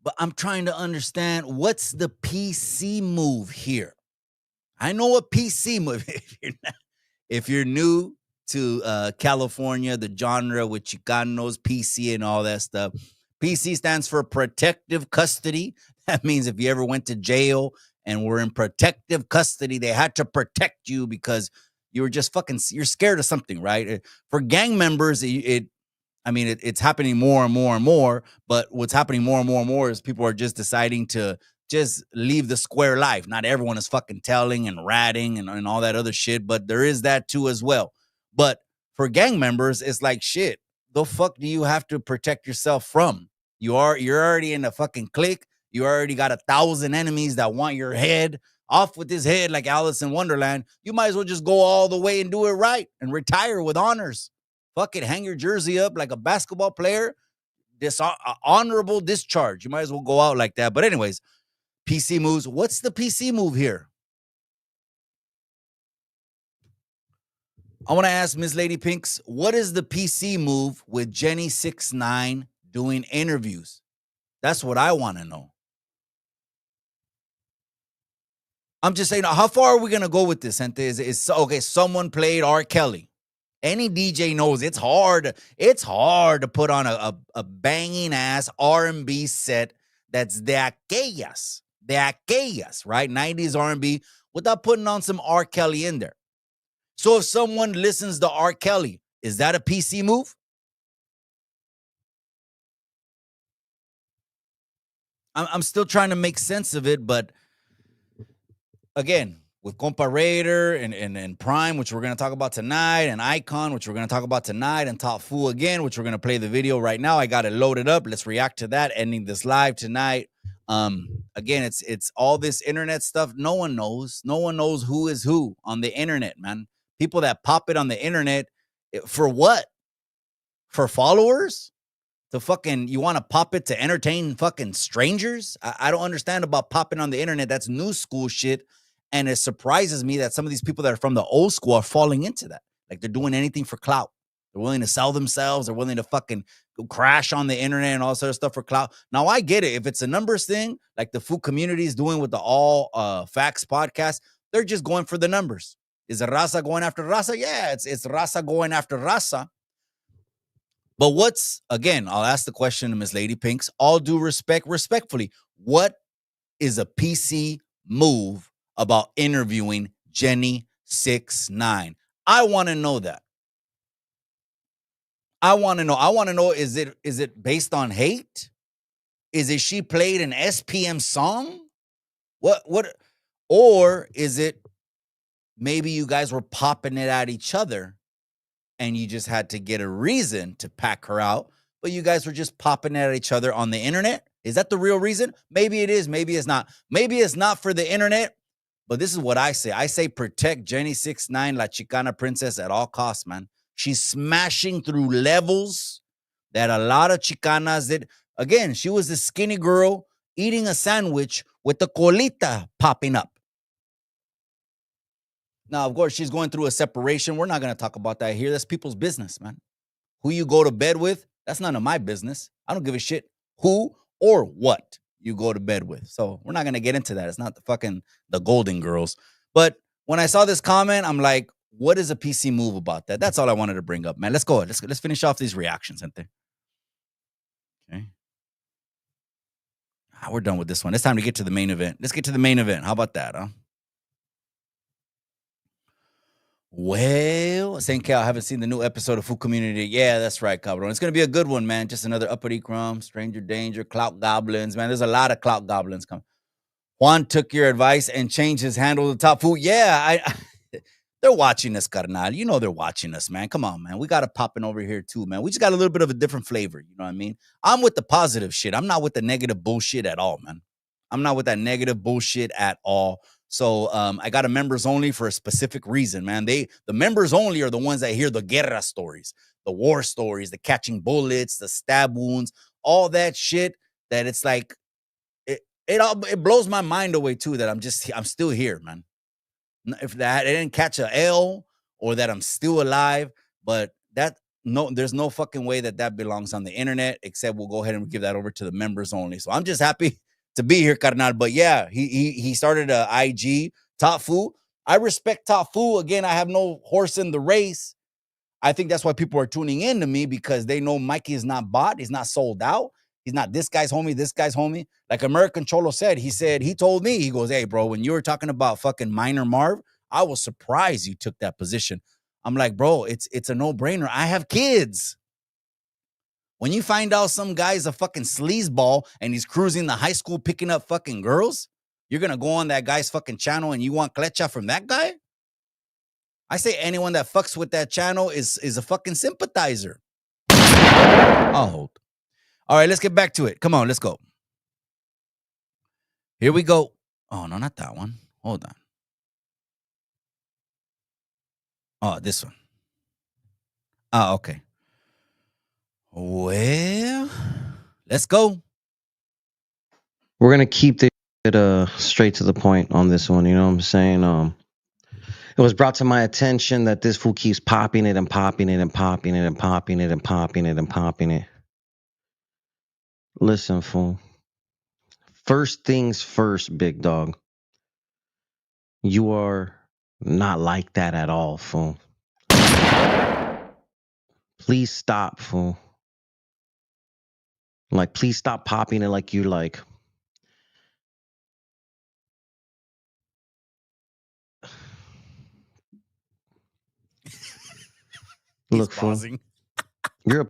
[SPEAKER 1] But I'm trying to understand what's the PC move here. I know what PC move. If you're new to California, the genre with Chicanos, PC and all that stuff, PC stands for protective custody. That means if you ever went to jail and were in protective custody, they had to protect you because you were just you're scared of something, right? For gang members, it's happening more and more and more. But what's happening more and more and more is people are just deciding to just leave the square life. Not everyone is fucking telling and ratting and all that other shit, but there is that too as well. But for gang members, it's like, shit, the fuck do you have to protect yourself from? You're already in a fucking clique. You already got 1,000 enemies that want your head. Off with his head like Alice in Wonderland. You might as well just go all the way and do it right and retire with honors. Fuck it, hang your jersey up like a basketball player. Honorable discharge. You might as well go out like that. But anyways, PC moves. What's the PC move here? I want to ask Miss Lady Pinkz, what is the PC move with Jenny69 doing interviews? That's what I want to know. I'm just saying, how far are we going to go with this, Gente? Is okay, someone played R. Kelly. Any DJ knows it's hard. It's hard to put on a banging ass R&B set that's de aquellas, right? 90s R&B without putting on some R. Kelly in there. So if someone listens to R. Kelly, is that a PC move? I'm still trying to make sense of it, but again, with Compa Raider and Prime, which we're going to talk about tonight, and Eyekon, which we're going to talk about tonight, and Top Fu again, which we're going to play the video right now. I got it loaded up. Let's react to that, ending this live tonight. Again, it's all this internet stuff. No one knows. No one knows who is who on the internet, man. People that pop it on the internet, for what? For followers? You want to pop it to entertain fucking strangers? I don't understand about popping on the internet. That's new school shit. And it surprises me that some of these people that are from the old school are falling into that. Like they're doing anything for clout. They're willing to sell themselves. They're willing to fucking crash on the internet and all sort of stuff for clout. Now, I get it. If it's a numbers thing, like the food community is doing with the All Facts podcast, they're just going for the numbers. Is it Raza going after Raza? Yeah, it's Raza going after Raza. But again, I'll ask the question to Miss Lady Pinkz, all due respect, respectfully, what is a PC move about interviewing Jenny69? I want to know that. I want to know, is it based on hate? Is it she played an SPM song? What? Or is it maybe you guys were popping it at each other and you just had to get a reason to pack her out, but you guys were just popping at each other on the internet? Is that the real reason? Maybe it is, maybe it's not. Maybe it's not for the internet, but this is what I say. I say protect Jenny69, La Chicana Princess, at all costs, man. She's smashing through levels that a lot of Chicanas did. Again, she was a skinny girl eating a sandwich with the colita popping up. Now, of course, she's going through a separation. We're not going to talk about that here. That's people's business, man. Who you go to bed with, that's none of my business. I don't give a shit who or what you go to bed with. So we're not going to get into that. It's not the Golden Girls. But when I saw this comment, I'm like, what is a PC move about that? That's all I wanted to bring up, man. Let's go. Let's finish off these reactions, gente. Okay. We're done with this one. It's time to get to the main event. Let's get to the main event. How about that, huh? Well, St. Cal, I haven't seen the new episode of Food Community. Yeah, that's right, Cabron. It's going to be a good one, man. Just another Uppity Crumb, Stranger Danger, Clout Goblins. Man, there's a lot of Clout Goblins coming. Juan took your advice and changed his handle to Top Food. Yeah, they're watching us, carnal. You know they're watching us, man. Come on, man. We got it popping over here, too, man. We just got a little bit of a different flavor. You know what I mean? I'm with the positive shit. I'm not with the negative bullshit at all, man. I'm not with that negative bullshit at all. So I got a members only for a specific reason, man. The members only are the ones that hear the guerra stories, the war stories, the catching bullets, the stab wounds, all that shit. That it's like it blows my mind away too. That I'm still here, man. If that I didn't catch a L or that I'm still alive, but there's no fucking way that belongs on the internet. Except we'll go ahead and give that over to the members only. So I'm just happy to be here, carnal. But yeah, he started a IG, Top Fu. I respect Top Fu. Again, I have no horse in the race. I think that's why people are tuning in to me, because they know Mikey is not bought. He's not sold out. He's not this guy's homie. Like American Cholo said, he told me, he goes, hey, bro, when you were talking about fucking Minor Marv, I was surprised you took that position. I'm like, bro, it's a no-brainer. I have kids. When you find out some guy's a fucking sleazeball and he's cruising the high school picking up fucking girls, you're going to go on that guy's fucking channel and you want klecha from that guy? I say anyone that fucks with that channel is a fucking sympathizer. I'll hold. All right, let's get back to it. Come on, let's go. Here we go. Oh, no, not that one. Hold on. Oh, this one. Oh, okay. Well, let's go.
[SPEAKER 9] We're gonna keep it straight to the point on this one. You know what I'm saying? It was brought to my attention that this fool keeps popping it and popping it and popping it and popping it and popping it and popping it. Listen, fool. First things first, big dog. You are not like that at all, fool. Please stop, fool. Like, please stop popping it like you like. Look, fool. You're a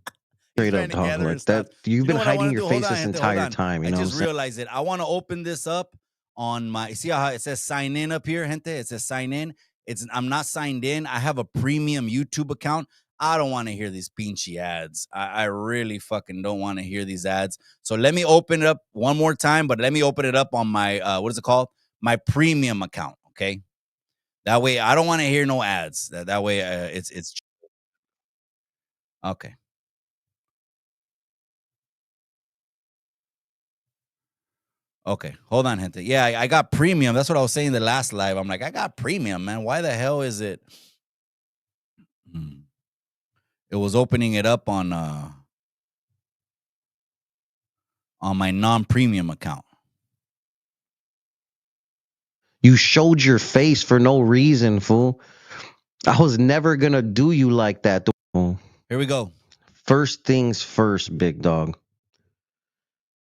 [SPEAKER 9] straight up dog like that. You've been hiding your face this entire time. You know, I just
[SPEAKER 1] realized it. I want to open this up on my. See how it says sign in up here, gente? It says sign in. I'm not signed in. I have a premium YouTube account. I don't want to hear these pinchy ads. I really fucking don't want to hear these ads. So let me open it up one more time, but let me open it up on my what is it called? My premium account. Okay. That way, I don't want to hear no ads. That way, it's okay. Okay, hold on, gente. Yeah, I got premium. That's what I was saying the last live. I'm like, I got premium, man. Why the hell is it? It was opening it up on my non-premium account.
[SPEAKER 9] You showed your face for no reason, fool. I was never gonna do you like that, fool.
[SPEAKER 1] Here we go.
[SPEAKER 9] First things first, big dog.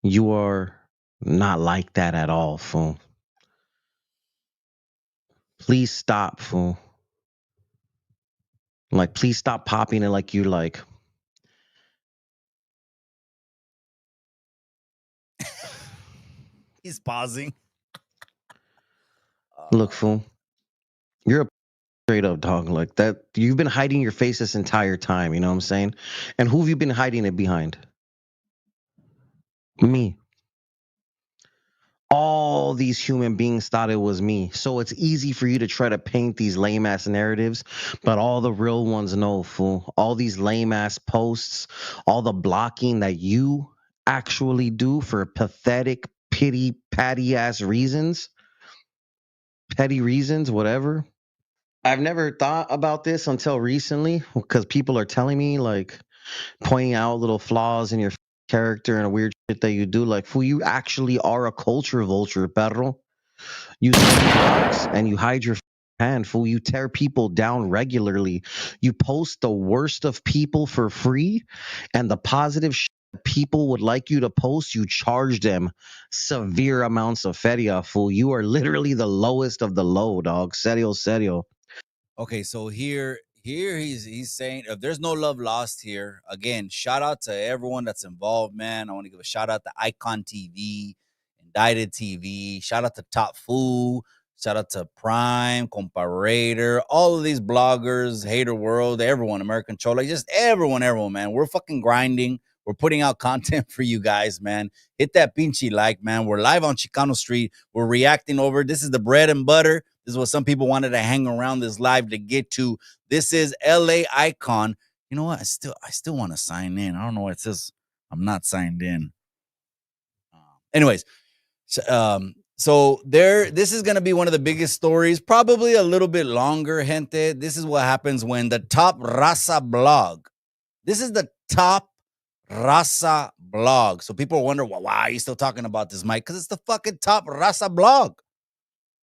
[SPEAKER 9] You are not like that at all, fool. Please stop, fool. Like, please stop popping it like you like.
[SPEAKER 1] He's pausing.
[SPEAKER 9] Look, fool, you're a straight up dog like that. You've been hiding your face this entire time. You know what I'm saying? And who have you been hiding it behind? Me. All these human beings thought it was me. So it's easy for you to try to paint these lame ass narratives, but all the real ones know, fool. All these lame ass posts, all the blocking that you actually do for pathetic, pity, patty ass reasons, petty reasons, whatever. I've never thought about this until recently because people are telling me, like, pointing out little flaws in your character and a weird shit that you do. Like, fool, you actually are a culture vulture, perro. You sell blocks and you hide your hand, fool. You tear people down regularly. You post the worst of people for free, and the positive shit people would like you to post, you charge them severe amounts of feria, fool. You are literally the lowest of the low, dog. Serio, serio.
[SPEAKER 1] Okay, so here he's saying if there's no love lost here. Again, shout out to everyone that's involved, man. I want to give a shout out to Eyekon TV, Indicted TV. Shout out to Top Food. Shout out to Prime, Comparator, all of these bloggers, Hater World, everyone, American Troll, like just everyone, man. We're fucking grinding. We're putting out content for you guys, man. Hit that pinchy like, man. We're live on Chicano Street. We're reacting over. This is the bread and butter. This is what some people wanted to hang around this live to get to. This is LA Eyekon. You know what? I still want to sign in. I don't know what it says. I'm not signed in. Anyways, so this is going to be one of the biggest stories, probably a little bit longer, gente. This is what happens when the Top Raza blog. This is the Top Raza blog. So people wonder, well, why are you still talking about this, Mike? Because it's the fucking Top Raza blog.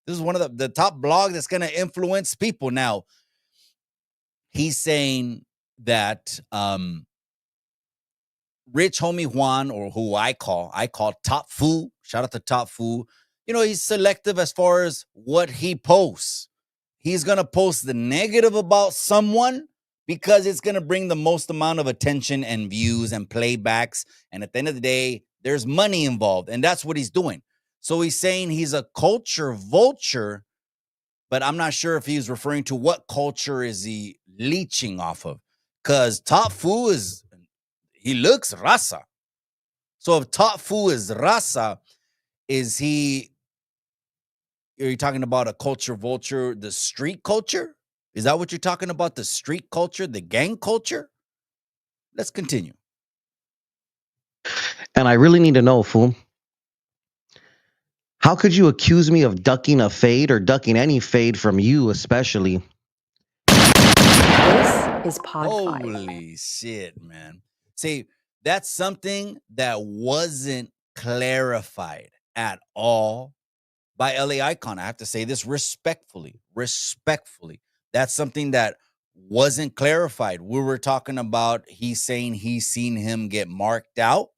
[SPEAKER 1] This is one of the top blog that's going to influence people. Now, he's saying that Rich Homie Juan, or who I call Top Fu, shout out to Top Fu, you know, he's selective as far as what he posts. He's going to post the negative about someone because it's going to bring the most amount of attention and views and playbacks. And at the end of the day, there's money involved. And that's what he's doing. So he's saying he's a culture vulture, but I'm not sure if he's referring to what culture is he leeching off of. Because Top Fu he looks raza. So if Top Fu is raza, are you talking about a culture vulture, the street culture? Is that what you're talking about? The street culture, the gang culture? Let's continue.
[SPEAKER 9] And I really need to know, fool. How could you accuse me of ducking a fade or ducking any fade from you, especially?
[SPEAKER 10] This is Pod 5.
[SPEAKER 1] Holy shit, man. See, that's something that wasn't clarified at all by LA Eyekon. I have to say this respectfully. That's something that wasn't clarified. We were talking about he's saying he's seen him get marked out.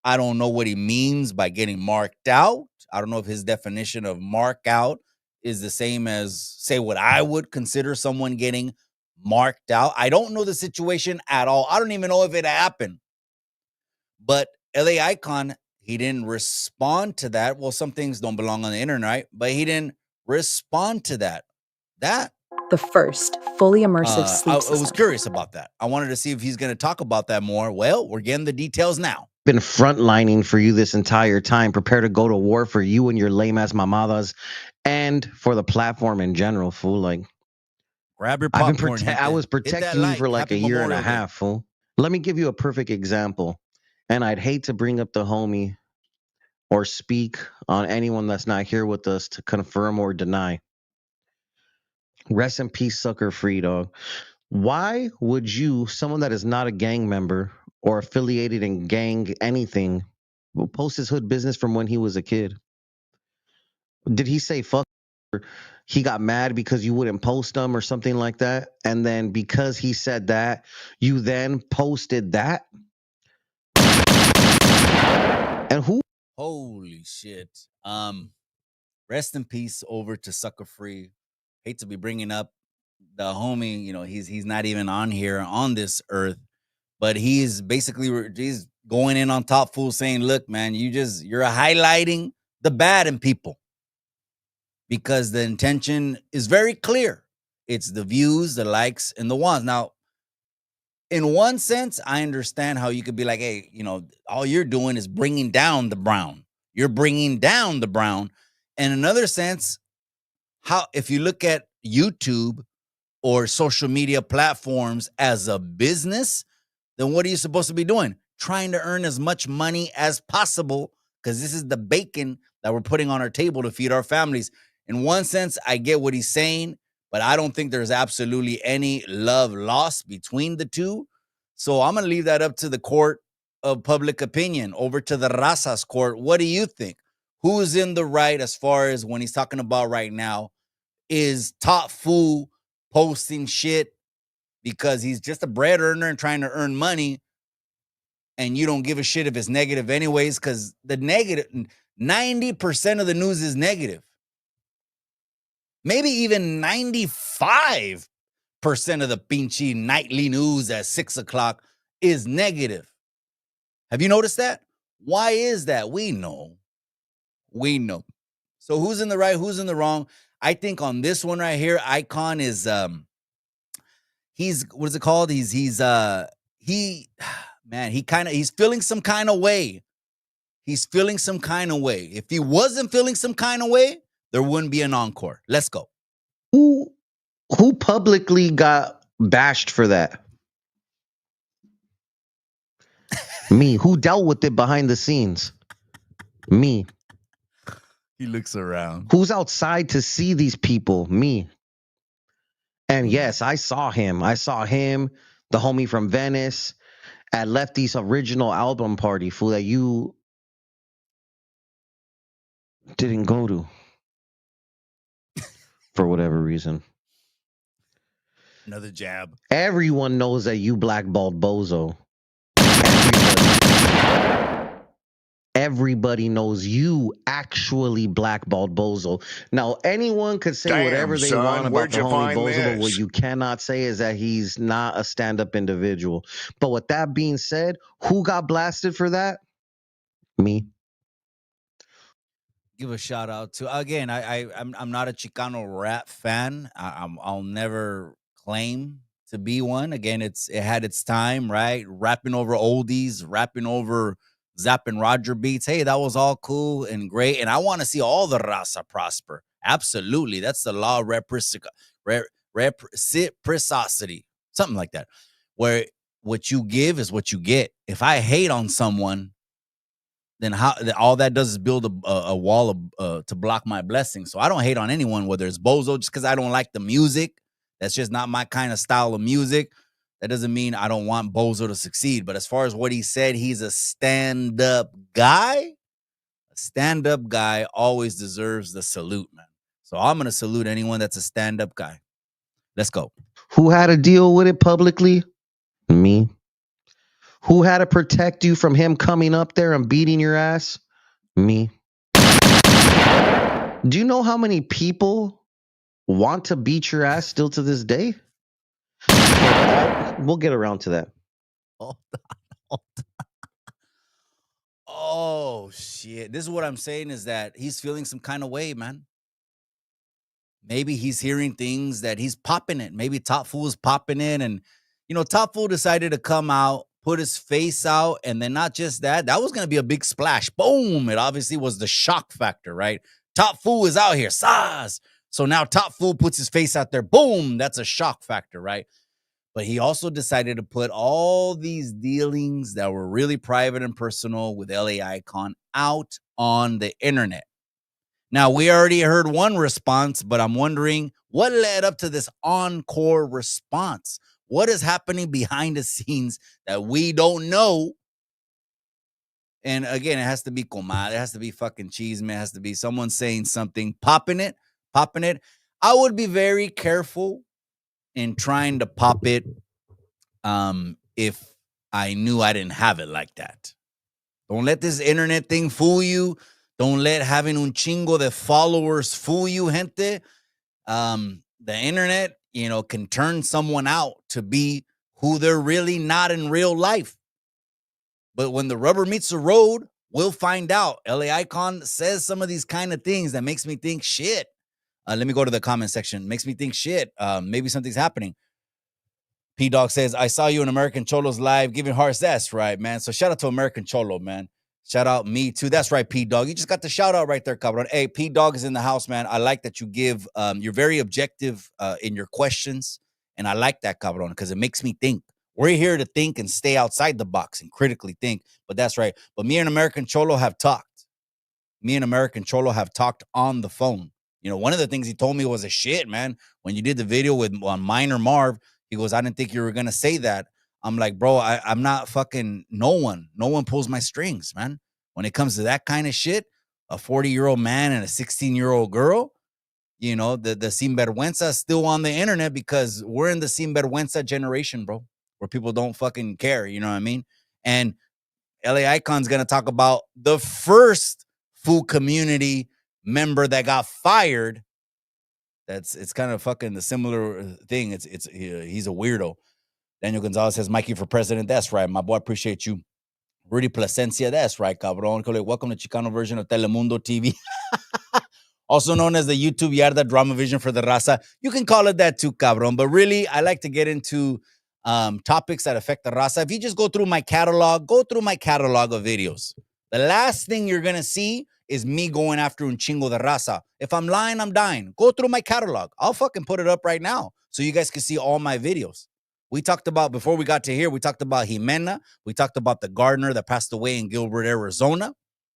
[SPEAKER 1] I don't know what he means by getting marked out. I don't know if his definition of mark out is the same as, say, what I would consider someone getting marked out. I don't know the situation at all. I don't even know if it happened. But LA Eyekon, he didn't respond to that. Well, some things don't belong on the internet, but he didn't respond to that.
[SPEAKER 10] The first fully immersive sleep system.
[SPEAKER 1] I was curious about that. I wanted to see if he's going to talk about that more. Well, we're getting the details now.
[SPEAKER 9] Been frontlining for you this entire time. Prepare to go to war for you and your lame ass mamadas, and for the platform in general, fool. Like,
[SPEAKER 1] grab your popcorn.
[SPEAKER 9] I was protecting you for like a year and a half, fool. Let me give you a perfect example, and I'd hate to bring up the homie or speak on anyone that's not here with us to confirm or deny. Rest in peace, Sucker Free, dog. Why would you, someone that is not a gang member or affiliated in gang anything, post his hood business from when he was a kid? Did he say fuck? He got mad because you wouldn't post them or something like that? And then because he said that, you then posted that? And who?
[SPEAKER 1] Holy shit. Rest in peace over to Sucker Free. Hate to be bringing up the homie, you know, he's not even on here on this earth, but he's basically he's going in on Top Fool saying, look, man, you're highlighting the bad in people, because the intention is very clear. It's the views, the likes, and the wants. Now, in one sense, I understand how you could be like, hey, all you're doing is bringing down the brown. You're bringing down the brown. In another sense, if you look at YouTube or social media platforms as a business, then what are you supposed to be doing? Trying to earn as much money as possible, because this is the bacon that we're putting on our table to feed our families. In one sense, I get what he's saying, but I don't think there's absolutely any love lost between the two. So I'm going to leave that up to the court of public opinion, over to the Raza's court. What do you think? Who's in the right as far as when he's talking about right now? Is Top Fool posting shit because he's just a bread earner and trying to earn money, and you don't give a shit if it's negative anyways? Because the negative, 90% of the news is negative. Maybe even 95% of the pinchy nightly news at 6 o'clock is negative. Have you noticed that? Why is that? We know. So who's in the right? Who's in the wrong? I think on this one right here, Eyekon is he's, what is it called? He's feeling some kind of way. He's feeling some kind of way. If he wasn't feeling some kind of way, there wouldn't be an encore. Let's go.
[SPEAKER 9] Who publicly got bashed for that? Me. Who dealt with it behind the scenes? Me.
[SPEAKER 1] He looks around.
[SPEAKER 9] Who's outside to see these people? Me. And yes, I saw him. The homie from Venice, at Lefty's original album party, fool, that you didn't go to for whatever reason.
[SPEAKER 1] Another jab.
[SPEAKER 9] Everyone knows that you blackballed Bozo. Everybody knows you actually blackballed Bozo. Now, anyone could say whatever they want about the homie Bozo, but what you cannot say is that he's not a stand-up individual. But with that being said, who got blasted for that? Me.
[SPEAKER 1] Give a shout out to, again, I'm not a Chicano rap fan. I'll never claim to be one. Again, it had its time, right? Rapping over oldies, rapping over Zapp and Roger beats. Hey, that was all cool and great. And I want to see all the raza prosper. Absolutely. That's the law of reciprocity. Something like that. Where what you give is what you get. If I hate on someone, then all that does is build a wall to block my blessings. So I don't hate on anyone, whether it's Bozo, just because I don't like the music. That's just not my kind of style of music. That doesn't mean I don't want Bozo to succeed. But as far as what he said, he's a stand-up guy. A stand-up guy always deserves the salute, man. So I'm going to salute anyone that's a stand-up guy. Let's go.
[SPEAKER 9] Who had to deal with it publicly? Me. Who had to protect you from him coming up there and beating your ass? Me. Do you know how many people want to beat your ass still to this day? We'll get around to that.
[SPEAKER 1] Hold on. Oh, shit. This is what I'm saying, is that he's feeling some kind of way, man. Maybe he's hearing things that he's popping it. Maybe Top Fool is popping in, and, Top Fool decided to come out, put his face out, and then not just that was going to be a big splash. Boom. It obviously was the shock factor, right? Top Fool is out here. Saz. So now Top Fool puts his face out there. Boom. That's a shock factor, right? But he also decided to put all these dealings that were really private and personal with LA Eyekon out on the internet. Now, we already heard one response, but I'm wondering what led up to this encore response. What is happening behind the scenes that we don't know? And again, it has to be comadre. It has to be fucking cheese, man. It has to be someone saying something, popping it. I would be very careful in trying to pop it if I knew I didn't have it like that. Don't let this internet thing fool you. Don't let having un chingo de followers fool you, gente. The internet, can turn someone out to be who they're really not in real life. But when the rubber meets the road, We'll find out. LA Eyekon says some of these kind of things that makes me think shit. Let me go to the comment section. Makes me think shit. Maybe something's happening. P-Dog says, I saw you in American Cholo's live giving hearts. That's right, man. So shout out to American Cholo, man. Shout out me too. That's right, P-Dog. You just got the shout out right there, cabron. Hey, P-Dog is in the house, man. I like that you give, you're very objective in your questions. And I like that, cabron, because it makes me think. We're here to think and stay outside the box and critically think. But that's right. But me and American Cholo have talked. Me and American Cholo have talked on the phone. You know, one of the things he told me was a shit, man. When you did the video with Minor Marv, he goes, I didn't think you were going to say that. I'm like, bro, I'm not fucking no one. No one pulls my strings, man. When it comes to that kind of shit, a 40-year-old man and a 16-year-old girl, you know, the sinvergüenza is still on the internet because we're in the sinvergüenza generation, bro, where people don't fucking care. You know what I mean? And LA Eykon's going to talk about the first food community member that got fired. It's kind of fucking the similar thing. He's a weirdo. Daniel Gonzalez says, Mikey for president. That's right, my boy. Appreciate you. Rudy Placencia. That's right, cabron. Welcome to Chicano version of Telemundo TV. Also known as the YouTube Yarda Drama Vision for the Raza. You can call it that too, cabron. But really, I like to get into topics that affect the Raza. If you just go through my catalog of videos. The last thing you're going to see is me going after un chingo de raza. If I'm lying, I'm dying. Go through my catalog. I'll fucking put it up right now so you guys can see all my videos. We talked about, before we got to here, we talked about Ximena. We talked about the gardener that passed away in Gilbert, Arizona.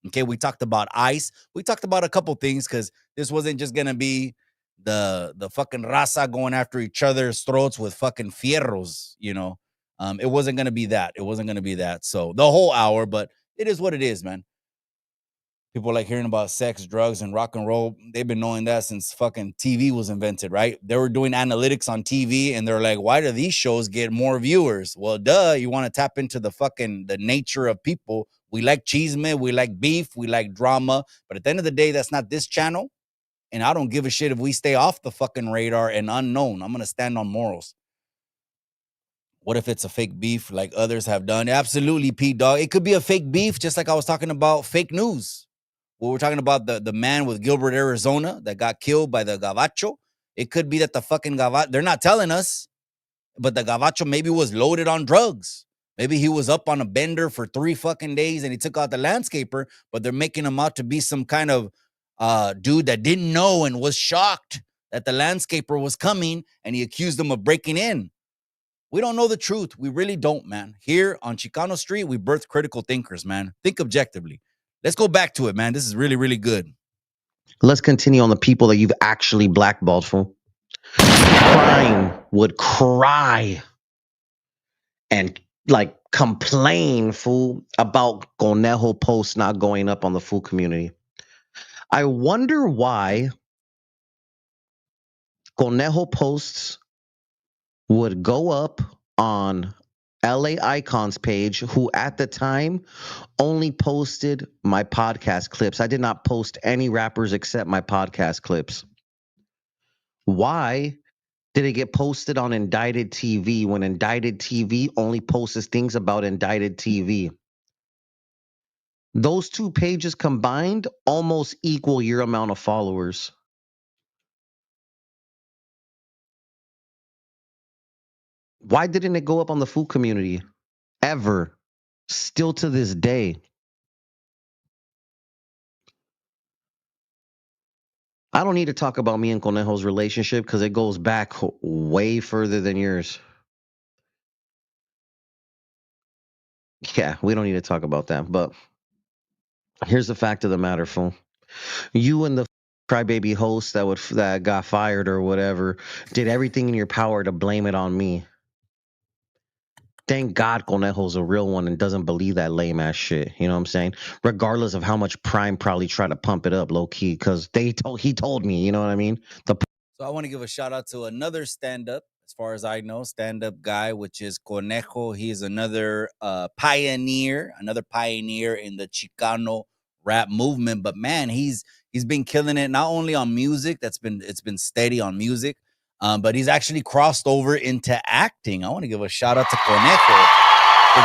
[SPEAKER 1] Okay, we talked about ICE. We talked about a couple things because this wasn't just going to be the fucking raza going after each other's throats with fucking fierros, you know. It wasn't going to be that. It wasn't going to be that. So the whole hour, but it is what it is, man. People like hearing about sex, drugs, and rock and roll. They've been knowing that since fucking TV was invented, right? They were doing analytics on TV, and they're like, why do these shows get more viewers? Well, duh, you want to tap into the nature of people. We like chisme, we like beef, we like drama. But at the end of the day, that's not this channel. And I don't give a shit if we stay off the fucking radar and unknown. I'm going to stand on morals. What if it's a fake beef like others have done? Absolutely, P-Dog. It could be a fake beef, just like I was talking about fake news. Well, we're talking about the man with Gilbert, Arizona that got killed by the Gabacho. It could be that the fucking Gabacho, they're not telling us, but the Gabacho maybe was loaded on drugs. Maybe he was up on a bender for 3 fucking days and he took out the landscaper, but they're making him out to be some kind of dude that didn't know and was shocked that the landscaper was coming, and he accused them of breaking in. We don't know the truth. We really don't, man. Here on Chicano Street, we birth critical thinkers, man. Think objectively. Let's go back to it, man. This is really, really good.
[SPEAKER 9] Let's continue on the people that you've actually blackballed, fool. Crime would cry and like complain, fool, about Conejo posts not going up on the food community. I wonder why Conejo posts would go up on LA Eykon's page, who at the time only posted my podcast clips. I did not post any rappers except my podcast clips. Why did it get posted on Indicted TV when Indicted TV only posts things about Indicted TV? Those two pages combined almost equal your amount of followers. Why didn't it go up on the food community? Ever. Still to this day. I don't need to talk about me and Conejo's relationship because it goes back way further than yours. Yeah, we don't need to talk about that. But here's the fact of the matter, fool. You and the crybaby host that got fired or whatever did everything in your power to blame it on me. Thank God Conejo's a real one and doesn't believe that lame ass shit. You know what I'm saying? Regardless of how much Prime probably tried to pump it up low key, because he told me, you know what I mean?
[SPEAKER 1] So I want to give a shout out to another stand-up, as far as I know, stand-up guy, which is Conejo. He's another pioneer in the Chicano rap movement. But man, he's been killing it not only on music, it's been steady on music. But he's actually crossed over into acting. I want to give a shout out to Conejo for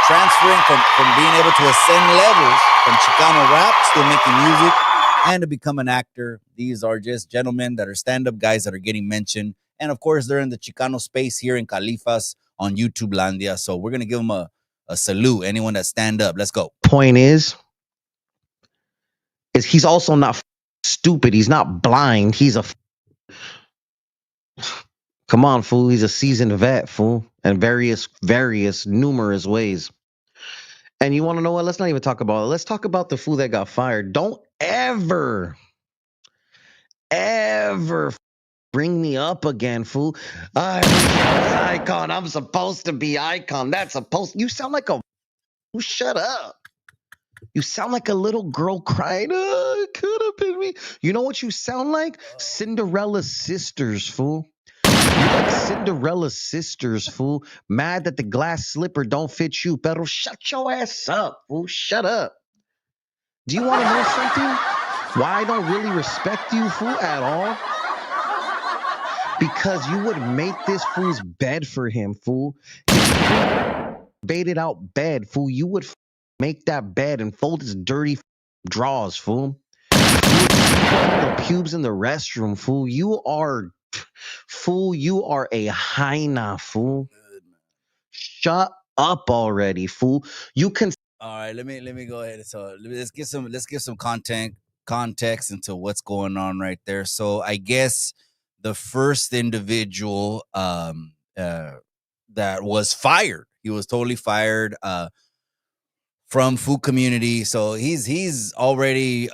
[SPEAKER 1] transferring from being able to ascend levels from Chicano rap, still making music, and to become an actor. These are just gentlemen that are stand-up guys that are getting mentioned. And of course, they're in the Chicano space here in Califas on YouTube Landia. So we're going to give them a salute. Anyone that stand up. Let's go.
[SPEAKER 9] Point is he's also not stupid. He's not blind. He's a come on, fool. He's a seasoned vet, fool, in various numerous ways. And you want to know what? Let's not even talk about it. Let's talk about the fool that got fired. Don't ever bring me up again, fool. I wish I was Eyekon. I'm supposed to be Eyekon. That's supposed. You sound like a. Shut up. You sound like a little girl crying. Oh, it could have been me. You know what you sound like? Cinderella's sisters, fool. You like Cinderella's sisters, fool. Mad that the glass slipper don't fit you. Pero shut your ass up, fool. Shut up. Do you want to know something? Why I don't really respect you, fool, at all? Because you would make this fool's bed for him, fool. His baited out bed, fool. You would make that bed and fold his dirty drawers, fool. You would sleep on the pubes in the restroom, fool. You are a hyena, fool. Shut up already, fool. You can.
[SPEAKER 1] All right, let me go ahead. So let's give some context into what's going on right there. So I guess the first individual that was fired, he was totally fired from food community. So he's already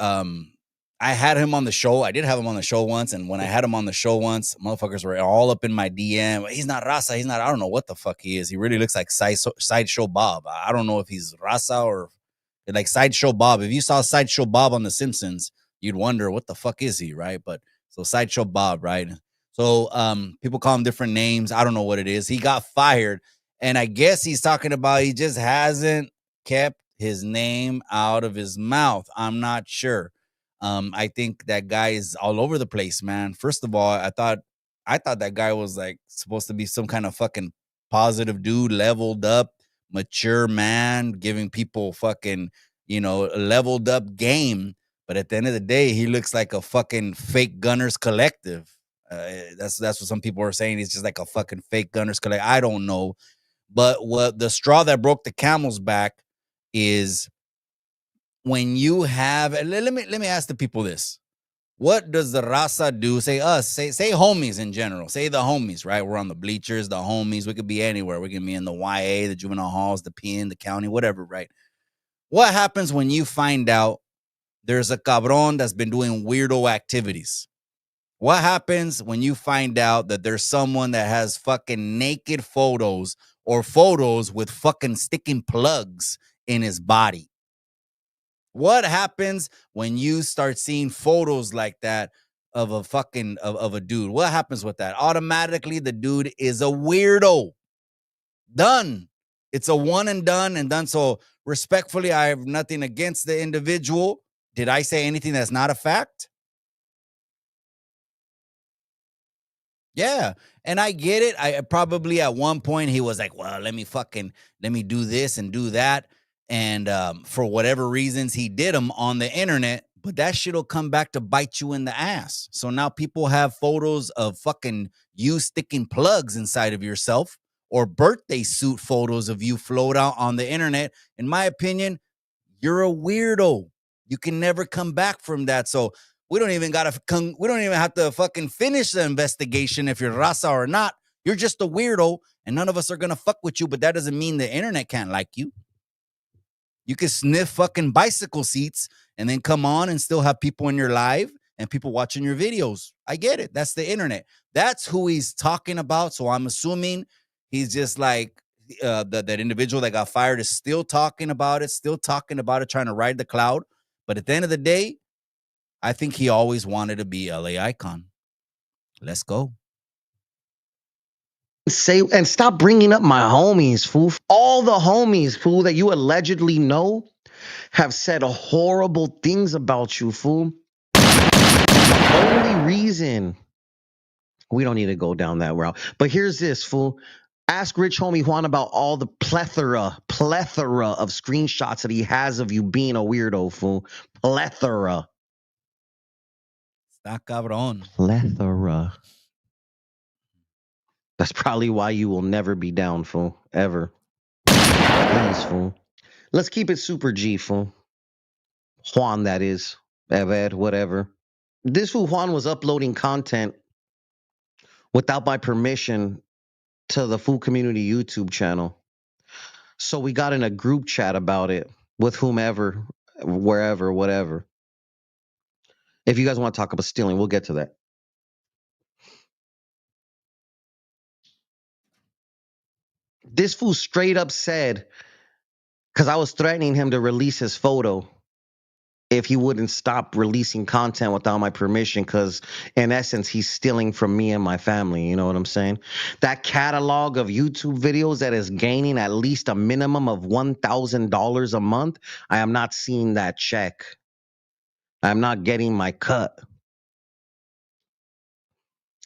[SPEAKER 1] I had him on the show. I did have him on the show once, and when I had him on the show once, motherfuckers were all up in my DM. He's not Raza. He's not. I don't know what the fuck he is. He really looks like Sideshow Bob. I don't know if he's Raza or like Sideshow Bob. If you saw Sideshow Bob on The Simpsons, you'd wonder what the fuck is he, right? But so Sideshow Bob, right? So people call him different names. I don't know what it is. He got fired, and I guess he's talking about he just hasn't kept his name out of his mouth. I'm not sure. I think that guy is all over the place, man. First of all, I thought that guy was like supposed to be some kind of fucking positive dude, leveled up, mature man, giving people fucking, leveled up game. But at the end of the day, he looks like a fucking fake Gunners Collective. That's what some people are saying. He's just like a fucking fake Gunners Collective. I don't know. But what the straw that broke the camel's back is when you have, let me ask the people this. What does the raza do? Say us, say homies in general. Say the homies, right? We're on the bleachers, the homies. We could be anywhere. We can be in the YA, the juvenile halls, the PN, the county, whatever, right? What happens when you find out there's a cabron that's been doing weirdo activities? What happens when you find out that there's someone that has fucking naked photos or photos with fucking sticking plugs in his body? What happens when you start seeing photos like that of a fucking of a dude? What happens with that? Automatically, the dude is a weirdo. Done. It's a one and done. So respectfully, I have nothing against the individual. Did I say anything that's not a fact? Yeah. And I get it. I probably at one point he was like, well, let me do this and do that. And for whatever reasons, he did them on the internet, but that shit will come back to bite you in the ass. So now people have photos of fucking you sticking plugs inside of yourself or birthday suit photos of you float out on the internet. In my opinion, you're a weirdo. You can never come back from that. So we don't even have to fucking finish the investigation if you're raza or not. You're just a weirdo, and none of us are gonna fuck with you. But that doesn't mean the internet can't like you. You can sniff fucking bicycle seats and then come on and still have people in your live and people watching your videos. I get it. That's the internet. That's who he's talking about. So I'm assuming he's just like that individual that got fired is still talking about it, trying to ride the cloud. But at the end of the day, I think he always wanted to be LA Eyekon. Let's go.
[SPEAKER 9] Say and stop bringing up my homies, fool. All the homies, fool, that you allegedly know have said horrible things about you, fool. The only reason we don't need to go down that route. But here's this, fool. Ask Rich Homie Juan about all the plethora of screenshots that he has of you being a weirdo, fool. Plethora.
[SPEAKER 1] Está cabrón.
[SPEAKER 9] Plethora. That's probably why you will never be down, fool. Ever. Please, fool. Let's keep it super G, fool. Juan, that is. Eved, whatever. This fool Juan was uploading content without my permission to the Fool Community YouTube channel. So we got in a group chat about it with whomever, wherever, whatever. If you guys want to talk about stealing, we'll get to that. This fool straight up said, because I was threatening him to release his photo if he wouldn't stop releasing content without my permission, because in essence, he's stealing from me and my family. You know what I'm saying? That catalog of YouTube videos that is gaining at least a minimum of $1,000 a month, I am not seeing that check. I'm not getting my cut.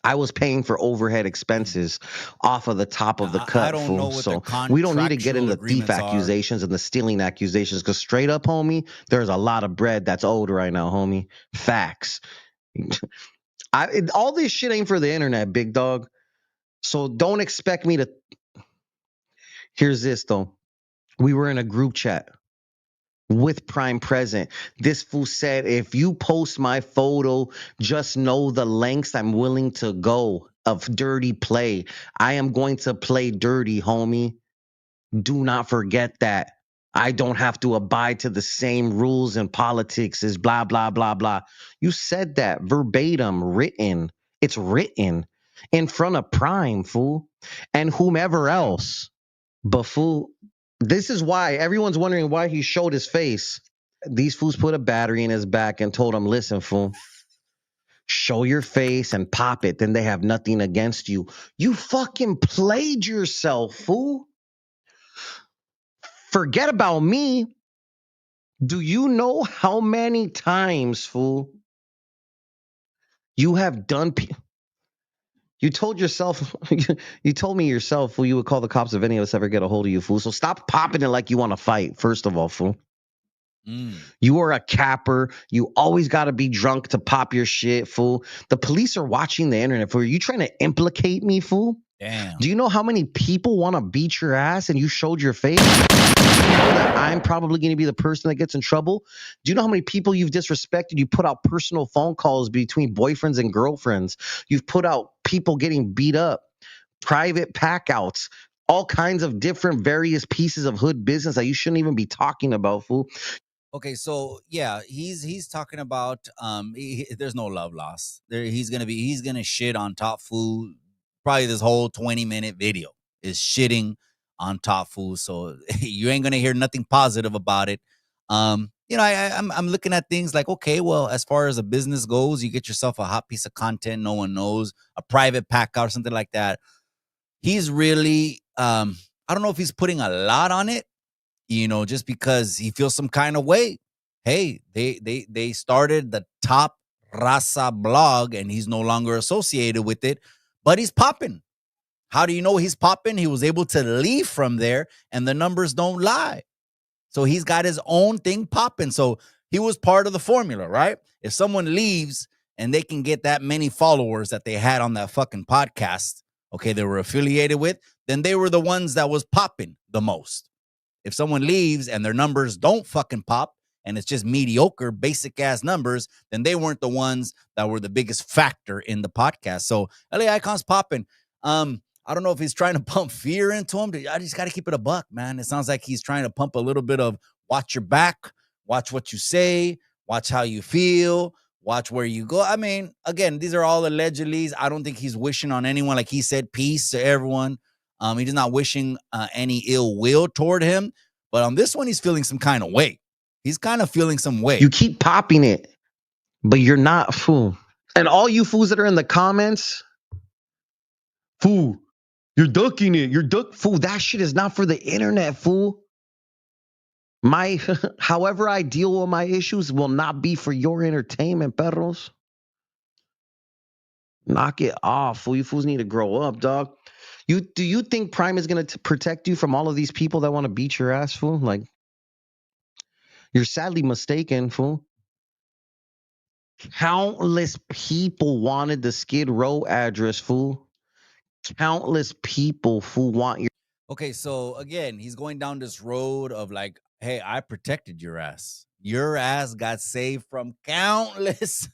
[SPEAKER 9] I was paying for overhead expenses off of the top of the cut,
[SPEAKER 1] I don't
[SPEAKER 9] fool.
[SPEAKER 1] know what
[SPEAKER 9] So
[SPEAKER 1] the
[SPEAKER 9] we don't need to get
[SPEAKER 1] contractual
[SPEAKER 9] into the thief
[SPEAKER 1] agreements are.
[SPEAKER 9] accusations and the stealing accusations, because straight up, homie, there's a lot of bread that's owed right now, homie. Facts. All this shit ain't for the internet, big dog. So don't expect me to. Here's this, though. We were in a group chat with Prime present. This fool said, if you post my photo, just know the lengths I'm willing to go of dirty play. I am going to play dirty, homie. Do not forget that. I don't have to abide to the same rules in politics as blah, blah, blah, blah. You said that verbatim, written. It's written in front of Prime, fool, and whomever else. But fool, this is why everyone's wondering why he showed his face. These fools put a battery in his back and told him, listen, fool, show your face and pop it. Then they have nothing against you. You fucking played yourself, fool. Forget about me. Do you know how many times, fool, you have done? You told yourself, you told me yourself, fool, you would call the cops if any of us ever get a hold of you, fool. So stop popping it like you want to fight, first of all, fool. You are a capper. You always got to be drunk to pop your shit, fool. The police are watching the internet, fool. Are you trying to implicate me, fool?
[SPEAKER 1] Damn.
[SPEAKER 9] Do you know how many people want to beat your ass and you showed your face? Do you know that I'm probably going to be the person that gets in trouble? Do you know how many people you've disrespected? You put out personal phone calls between boyfriends and girlfriends. You've put out people getting beat up, private packouts, all kinds of different various pieces of hood business that you shouldn't even be talking about, fool.
[SPEAKER 1] Okay, so yeah, he's talking about there's no love lost. He's gonna shit on Top Food. Probably this whole 20-minute video is shitting on Top Food. So you ain't gonna hear nothing positive about it. I'm looking at things like, okay, well, as far as a business goes, you get yourself a hot piece of content no one knows, a private pack out or something like that. He's really I don't know if he's putting a lot on it, just because he feels some kind of way. Hey, they started the Top Raza blog and he's no longer associated with it, but he's popping. How do you know he's popping? He was able to leave from there and the numbers don't lie. So he's got his own thing popping. So he was part of the formula, right? If someone leaves and they can get that many followers that they had on that fucking podcast, okay, they were affiliated with, then they were the ones that was popping the most. If someone leaves and their numbers don't fucking pop and it's just mediocre, basic ass numbers, then they weren't the ones that were the biggest factor in the podcast. So LA Eyekon's popping. I don't know if he's trying to pump fear into him. I just got to keep it a buck, man. It sounds like he's trying to pump a little bit of watch your back, watch what you say, watch how you feel, watch where you go. I mean, again, these are all allegedly. I don't think he's wishing on anyone. Like he said, peace to everyone. He's not wishing any ill will toward him. But on this one, he's feeling some kind of way. He's kind of feeling some way.
[SPEAKER 9] You keep popping it, but you're not, fool. And all you fools that are in the comments, fool, you're ducking it. Fool, that shit is not for the internet, fool. However I deal with my issues will not be for your entertainment, perros. Knock it off, fool. You fools need to grow up, dog. Do you think Prime is gonna protect you from all of these people that want to beat your ass, fool? Like, you're sadly mistaken, fool. Countless people wanted the Skid Row address, fool. Countless people, fool, want your.
[SPEAKER 1] Okay, so again, he's going down this road of like, hey, I protected your ass. Your ass got saved from countless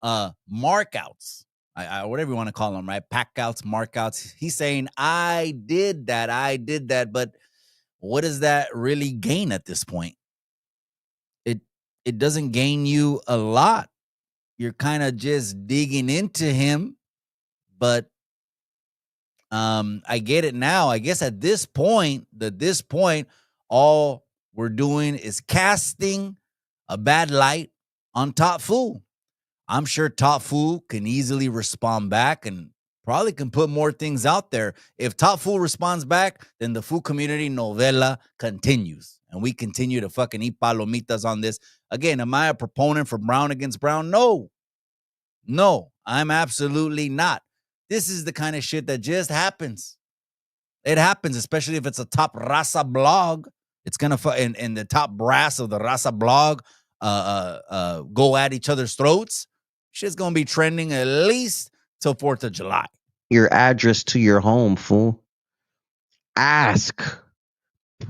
[SPEAKER 1] markouts. Whatever you want to call them, right? Packouts, markouts. He's saying, I did that, but what does that really gain at this point? It doesn't gain you a lot. You're kind of just digging into him, but I get it now. I guess at this point, all we're doing is casting a bad light on Top Fool. I'm sure Top Fool can easily respond back and probably can put more things out there. If Top Fool responds back, then the Fool community novela continues. And we continue to fucking eat palomitas on this. Again, am I a proponent for Brown against Brown? No, I'm absolutely not. This is the kind of shit that just happens. It happens, especially if it's a top raza blog. It's gonna and the top brass of the raza blog go at each other's throats. Shit's gonna be trending at least till 4th of July.
[SPEAKER 9] Your address to your home, fool. Ask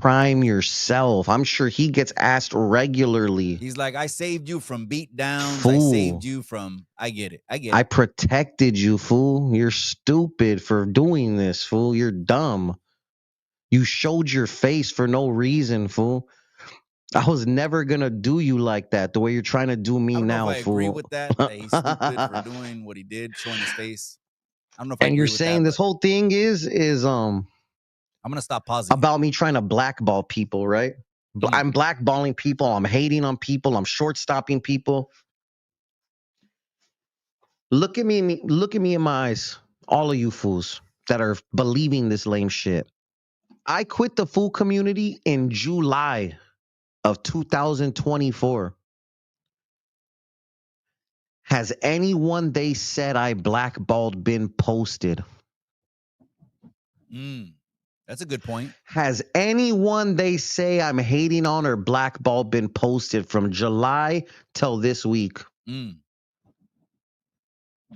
[SPEAKER 9] Prime yourself. I'm sure he gets asked regularly.
[SPEAKER 1] He's like, I saved you from beat downs.
[SPEAKER 9] Fool.
[SPEAKER 1] I saved you from. I get it.
[SPEAKER 9] I protected you, fool. You're stupid for doing this, fool. You're dumb. You showed your face for no reason, fool. I was never gonna do you like that, the way you're trying to do me now,
[SPEAKER 1] I
[SPEAKER 9] fool.
[SPEAKER 1] agree with that he's stupid for doing what he did, showing his face. I don't know if I
[SPEAKER 9] and
[SPEAKER 1] agree
[SPEAKER 9] you're
[SPEAKER 1] with
[SPEAKER 9] saying
[SPEAKER 1] that,
[SPEAKER 9] this whole thing is
[SPEAKER 1] I'm gonna stop pausing
[SPEAKER 9] about me trying to blackball people, right? I'm blackballing people. I'm hating on people. I'm short stopping people. Look at me in my eyes, all of you fools that are believing this lame shit. I quit the fool community in July of 2024. Has anyone they said I blackballed been posted?
[SPEAKER 1] That's a good point.
[SPEAKER 9] Has anyone they say I'm hating on or blackballed been posted from July till this week?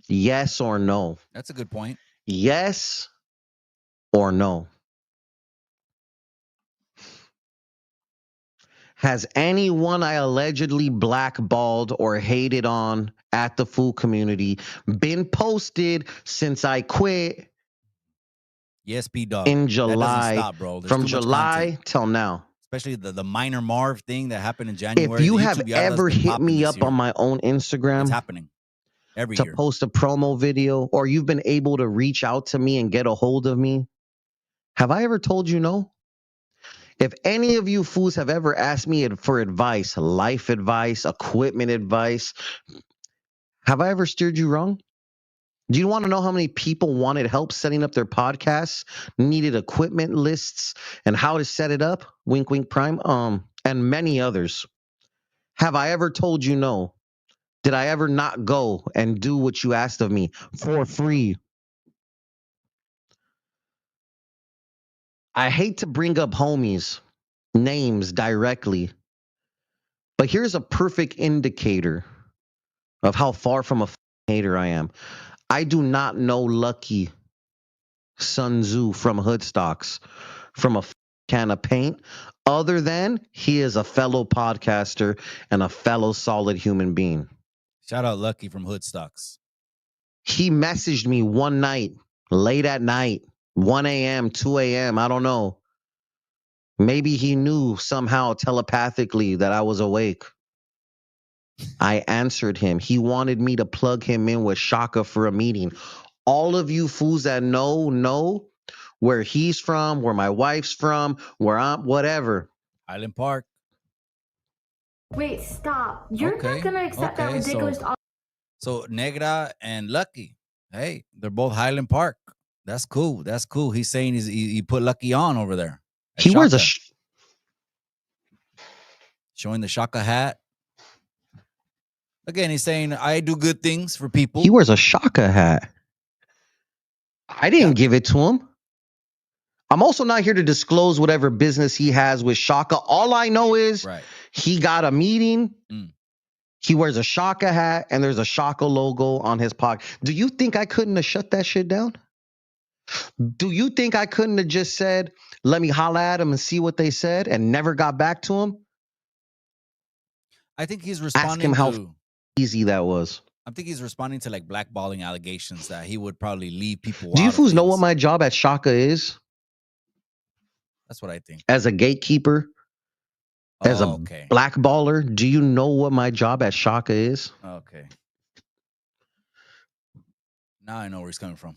[SPEAKER 9] Yes or no?
[SPEAKER 1] That's a good point.
[SPEAKER 9] Yes or no? Has anyone I allegedly blackballed or hated on at the food community been posted since I quit?
[SPEAKER 1] Yes, P-Dog.
[SPEAKER 9] In July.
[SPEAKER 1] That doesn't stop, bro. There's
[SPEAKER 9] from
[SPEAKER 1] too much
[SPEAKER 9] July
[SPEAKER 1] content.
[SPEAKER 9] till now.
[SPEAKER 1] Especially the minor Marv thing that happened in January.
[SPEAKER 9] If you have ever hit me up on my own Instagram,
[SPEAKER 1] it's happening every
[SPEAKER 9] to
[SPEAKER 1] year.
[SPEAKER 9] Post a promo video, or you've been able to reach out to me and get a hold of me, have I ever told you no? If any of you fools have ever asked me for advice, life advice, equipment advice, have I ever steered you wrong? Do you want to know how many people wanted help setting up their podcasts, needed equipment lists, and how to set it up? Wink, wink, Prime. And many others. Have I ever told you no? Did I ever not go and do what you asked of me for free? I hate to bring up homies' names directly, but here's a perfect indicator of how far from a hater I am. I do not know Lucky Sun Tzu from Hoodstocks from a can of paint, other than he is a fellow podcaster and a fellow solid human being.
[SPEAKER 1] Shout out Lucky from Hoodstocks.
[SPEAKER 9] He messaged me one night, late at night, 1 a.m., 2 a.m., I don't know. Maybe he knew somehow telepathically that I was awake. I answered him. He wanted me to plug him in with Shaka for a meeting. All of you fools that know where he's from, where my wife's from, where I'm, whatever.
[SPEAKER 1] Highland Park.
[SPEAKER 11] Wait, stop. You're not going to accept that ridiculous...
[SPEAKER 1] So Negra and Lucky, hey, they're both Highland Park. That's cool. That's cool. He's saying he put Lucky on over there.
[SPEAKER 9] He wears a...
[SPEAKER 1] showing the Shaka hat. Again, he's saying, I do good things for people.
[SPEAKER 9] He wears a Shaka hat. I didn't give it to him. I'm also not here to disclose whatever business he has with Shaka. All I know is he got a meeting. He wears a Shaka hat, and there's a Shaka logo on his pocket. Do you think I couldn't have shut that shit down? Do you think I couldn't have just said, let me holla at him and see what they said, and never got back to him?
[SPEAKER 1] I think he's responding.
[SPEAKER 9] Ask him how easy that was.
[SPEAKER 1] I think he's responding to like blackballing allegations that he would probably leave people.
[SPEAKER 9] Do you fools know what my job at Shaka is?
[SPEAKER 1] That's what I think.
[SPEAKER 9] As a gatekeeper, as a blackballer, do you know what my job at Shaka is?
[SPEAKER 1] Okay. Now I know where he's coming from.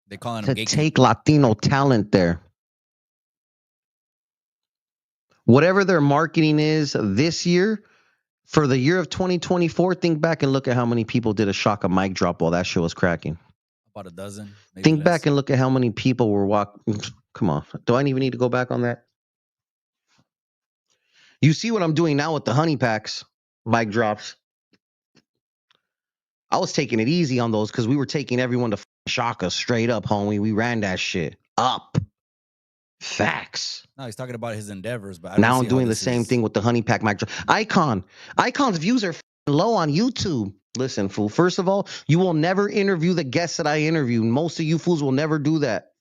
[SPEAKER 1] They call him
[SPEAKER 9] to take Latino talent there. Whatever their marketing is this year, for the year of 2024, think back and look at how many people did a Shaka mic drop while that shit was cracking.
[SPEAKER 1] About a dozen.
[SPEAKER 9] Think back and look at how many people were walking. Come on. Do I even need to go back on that? You see what I'm doing now with the honey packs, mic drops. I was taking it easy on those because we were taking everyone to Shaka straight up, homie. We ran that shit up. Facts.
[SPEAKER 1] No, he's talking about his endeavors, but
[SPEAKER 9] now I'm doing the same thing with the honey pack mic drop. Eyekon's views are low on YouTube. Listen, fool. First of all, you will never interview the guests that I interview. Most of you fools will never do that.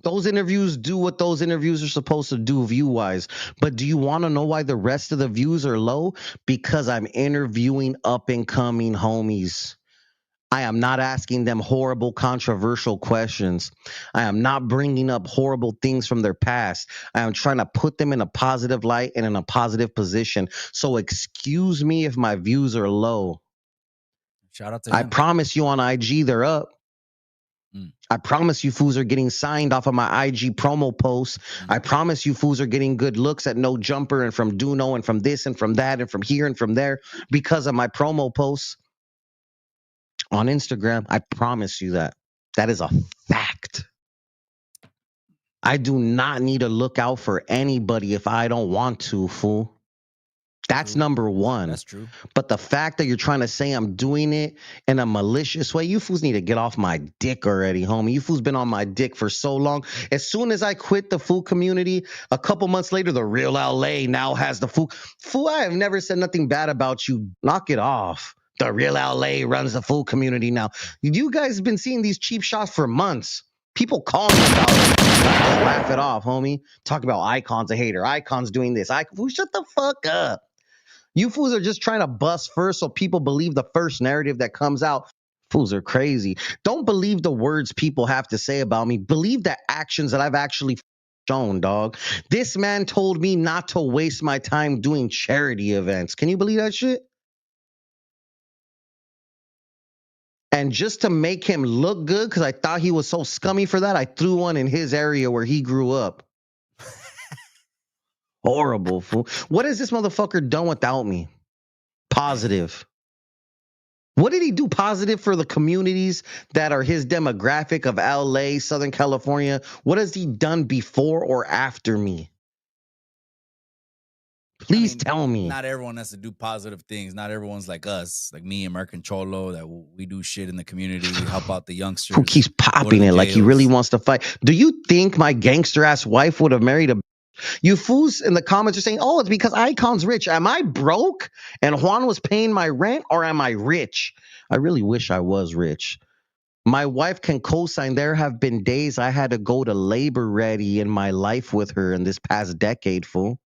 [SPEAKER 9] Those interviews do what those interviews are supposed to do view-wise. But do you want to know why the rest of the views are low? Because I'm interviewing up-and-coming homies. I am not asking them horrible, controversial questions. I am not bringing up horrible things from their past. I am trying to put them in a positive light and in a positive position. So excuse me if my views are low.
[SPEAKER 1] Shout out to him.
[SPEAKER 9] I promise you on IG, they're up. I promise you fools are getting signed off of my IG promo posts. I promise you fools are getting good looks at No Jumper and from Duno and from this and from that and from here and from there because of my promo posts on Instagram. I promise you that. That is a fact. I do not need to look out for anybody if I don't want to, fool. That's number one.
[SPEAKER 1] That's true.
[SPEAKER 9] But the fact that you're trying to say I'm doing it in a malicious way, you fools need to get off my dick already, homie. You fools been on my dick for so long. As soon as I quit the food community, a couple months later, the real LA now has the food. Fool, I have never said nothing bad about you. Knock it off. The real LA runs the food community now. You guys have been seeing these cheap shots for months. People call me about it. Just laugh it off, homie. Talk about Eyekon's a hater. Eyekon's doing this. Fool, shut the fuck up. You fools are just trying to bust first so people believe the first narrative that comes out. Fools are crazy. Don't believe the words people have to say about me. Believe the actions that I've actually shown, dog. This man told me not to waste my time doing charity events. Can you believe that shit? And just to make him look good, because I thought he was so scummy for that, I threw one in his area where he grew up. Horrible, fool. What has this motherfucker done without me? Positive. What did he do positive for the communities that are his demographic of LA, Southern California? What has he done before or after me? Please tell me.
[SPEAKER 1] Not everyone has to do positive things. Not everyone's like us, like me, American Cholo, that we do shit in the community. We help out the youngsters.
[SPEAKER 9] Who keeps popping it like he really wants to fight? Do you think my gangster ass wife would have married a... You fools in the comments are saying, oh, it's because Eyekon's rich. Am I broke and Juan was paying my rent, or am I rich? I really wish I was rich. My wife can co-sign. There have been days I had to go to labor ready in my life with her in this past decade, fool.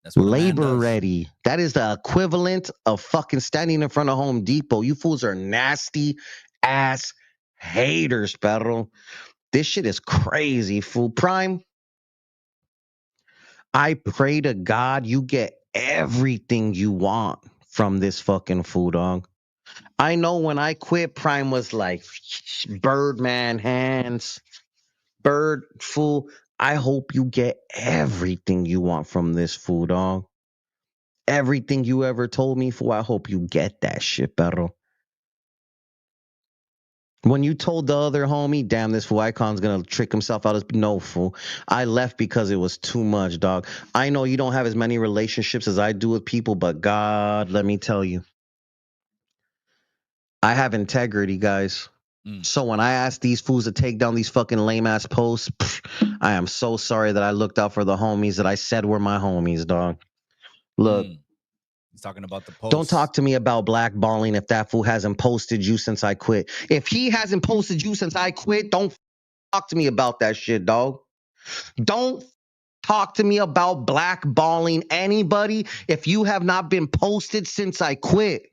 [SPEAKER 1] That's what
[SPEAKER 9] labor ready. That is the equivalent of fucking standing in front of Home Depot. You fools are nasty ass haters, perro. This shit is crazy, fool. Prime, I pray to God you get everything you want from this fucking food, dog. I know when I quit, Prime was like, Birdman hands, bird, fool. I hope you get everything you want from this food, dog. Everything you ever told me, fool, I hope you get that shit, perro. When you told the other homie, damn, this fool Eyekon's gonna trick himself out. No, fool. I left because it was too much, dog. I know you don't have as many relationships as I do with people, but God, let me tell you. I have integrity, guys. So when I ask these fools to take down these fucking lame ass posts, I am so sorry that I looked out for the homies that I said were my homies, dog. Look.
[SPEAKER 1] He's talking about the post.
[SPEAKER 9] Don't talk to me about blackballing if that fool hasn't posted you since I quit. If he hasn't posted you since I quit, don't talk to me about that shit, dog. Don't talk to me about blackballing anybody if you have not been posted since I quit.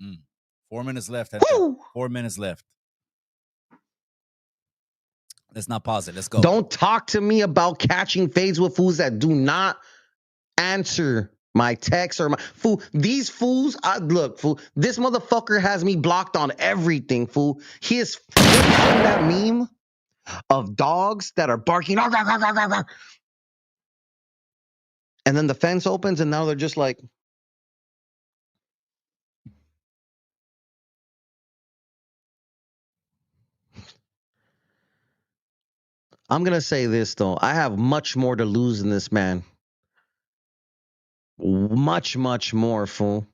[SPEAKER 1] 4 minutes left. 4 minutes left. Let's not pause it. Let's go.
[SPEAKER 9] Don't talk to me about catching fades with fools that do not answer my text or my fool. These fools, look, fool. This motherfucker has me blocked on everything, fool. You ever seen that meme of dogs that are barking, and then the fence opens, and now they're just like. I'm gonna say this though. I have much more to lose than this man. Much more, fool.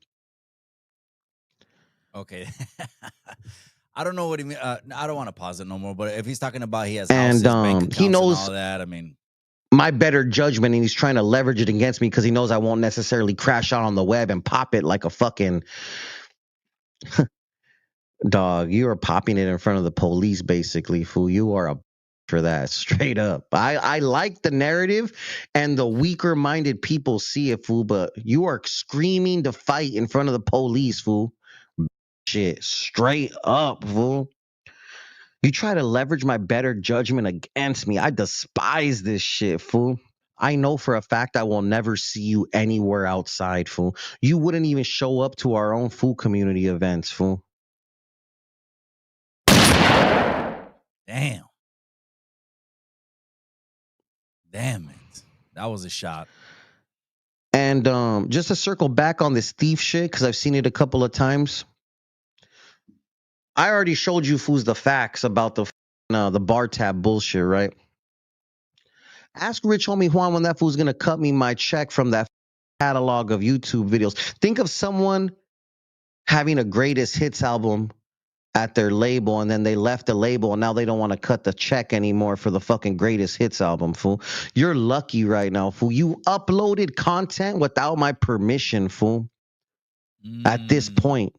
[SPEAKER 1] Okay. I don't know what he mean. I don't want to pause it no more. But if he's talking about he has houses, bank accounts,
[SPEAKER 9] he knows
[SPEAKER 1] and all that, I mean,
[SPEAKER 9] my better judgment, and he's trying to leverage it against me because he knows I won't necessarily crash out on the web and pop it like a fucking dog. You are popping it in front of the police, basically, fool. You are a for that, straight up. I like the narrative, and the weaker-minded people see it, fool. But you are screaming to fight in front of the police, fool. Shit, straight up, fool. You try to leverage my better judgment against me. I despise this shit, fool. I know for a fact I will never see you anywhere outside, fool. You wouldn't even show up to our own fool community events, fool.
[SPEAKER 1] Damn it. That was a shot.
[SPEAKER 9] And just to circle back on this thief shit, because I've seen it a couple of times. I already showed you fools the facts about the bar tab bullshit, right? Ask Rich Homie Juan when that fool's gonna cut me my check from that catalog of YouTube videos. Think of someone having a greatest hits album at their label, and then they left the label, and now they don't want to cut the check anymore for the fucking greatest hits album, fool. You're lucky right now, fool. You uploaded content without my permission, fool. At this point.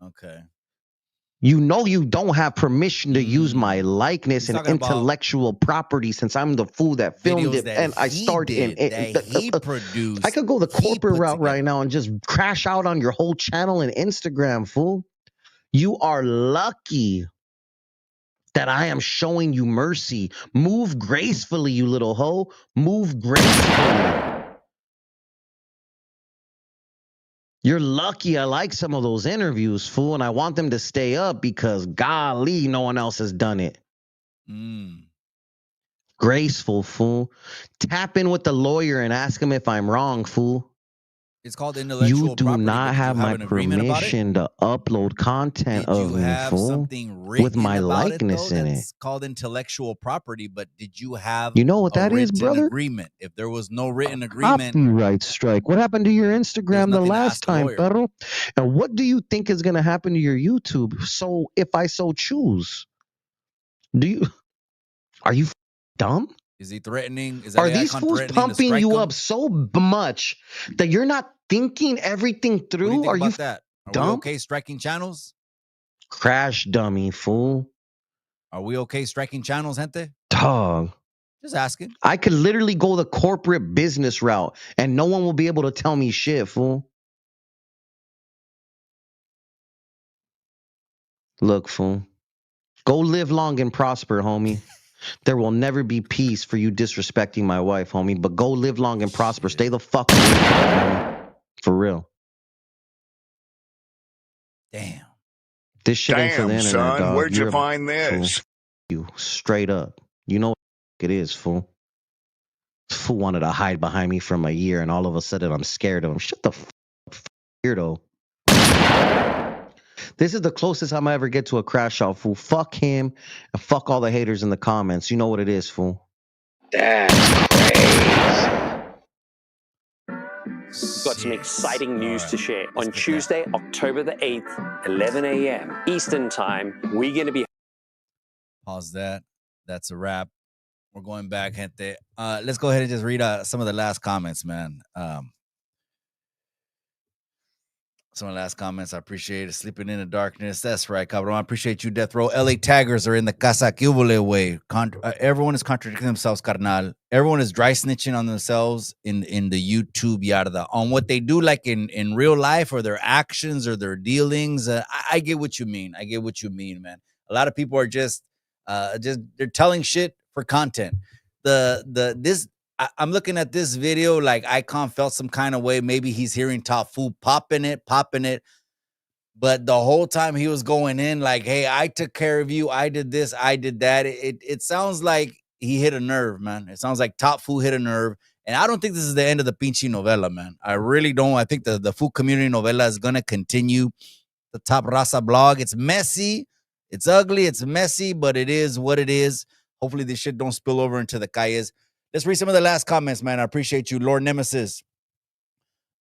[SPEAKER 1] Okay.
[SPEAKER 9] You know you don't have permission to use my likeness and intellectual property since I'm the fool that filmed it and I started
[SPEAKER 1] he produced.
[SPEAKER 9] I could go the corporate route right now and just crash out on your whole channel and Instagram, fool. You are lucky that I am showing you mercy. Move gracefully, you little hoe. Move gracefully. You're lucky I like some of those interviews, fool, and I want them to stay up because, golly, no one else has done it. Graceful, fool. Tap in with the lawyer and ask him if I'm wrong, fool.
[SPEAKER 1] It's called intellectual property.
[SPEAKER 9] You do not have my permission to upload content of me, fool, with my likeness in it.
[SPEAKER 1] It's called intellectual property, but did you have
[SPEAKER 9] you know what that is, brother?
[SPEAKER 1] Agreement? If there was no written agreement,
[SPEAKER 9] copyright strike. What happened to your Instagram the last time, perro? And what do you think is going to happen to your YouTube? So, if I so choose, are you dumb?
[SPEAKER 1] Is he threatening? Is that
[SPEAKER 9] Are these fools pumping you up so much that you're not thinking everything through?
[SPEAKER 1] Are you that? Are
[SPEAKER 9] dumb?
[SPEAKER 1] We okay striking channels?
[SPEAKER 9] Crash dummy, fool.
[SPEAKER 1] Are we okay striking channels, gente?
[SPEAKER 9] Dog.
[SPEAKER 1] Just asking.
[SPEAKER 9] I could literally go the corporate business route and no one will be able to tell me shit, fool. Look, fool. Go live long and prosper, homie. There will never be peace for you disrespecting my wife, homie. But go live long and prosper. Stay the fuck away from me, homie. For real.
[SPEAKER 1] Damn.
[SPEAKER 9] This shit ain't for the internet,
[SPEAKER 12] son,
[SPEAKER 9] dog.
[SPEAKER 12] Where'd you find this?
[SPEAKER 9] You straight up. You know what it is, fool. Fool wanted to hide behind me from a year, and all of a sudden I'm scared of him. Shut the fuck up, weirdo. This is the closest I'm ever get to a crash out, fool. Fuck him and fuck all the haters in the comments. You know what it is, fool.
[SPEAKER 12] That's crazy. We've got some exciting news to share. On Tuesday, October the 8th, 11 a.m. Eastern Time, we're going to be...
[SPEAKER 1] Pause that. That's a wrap. We're going back, gente. Let's go ahead and just read some of the last comments, man. Some of the last comments. I appreciate it. Sleeping in the darkness. That's right, cabrón. I appreciate you, Death Row. LA Taggers are in the Casa Cubole way. Everyone is contradicting themselves, carnal. Everyone is dry snitching on themselves in the YouTube yarda on what they do, like in real life, or their actions or their dealings. I get what you mean. I get what you mean, man. A lot of people are just they're telling shit for content. I'm looking at this video like Eyekon felt some kind of way. Maybe he's hearing Top Food popping it. But the whole time he was going in like, hey, I took care of you. I did this. I did that. It sounds like he hit a nerve, man. It sounds like Top Food hit a nerve. And I don't think this is the end of the Pinkz novella, man. I really don't. I think the food community novella is going to continue. The Top Raza blog. It's messy. It's ugly. It's messy, but it is what it is. Hopefully this shit don't spill over into the calles. Let's read some of the last comments, man. I appreciate you. Lord Nemesis.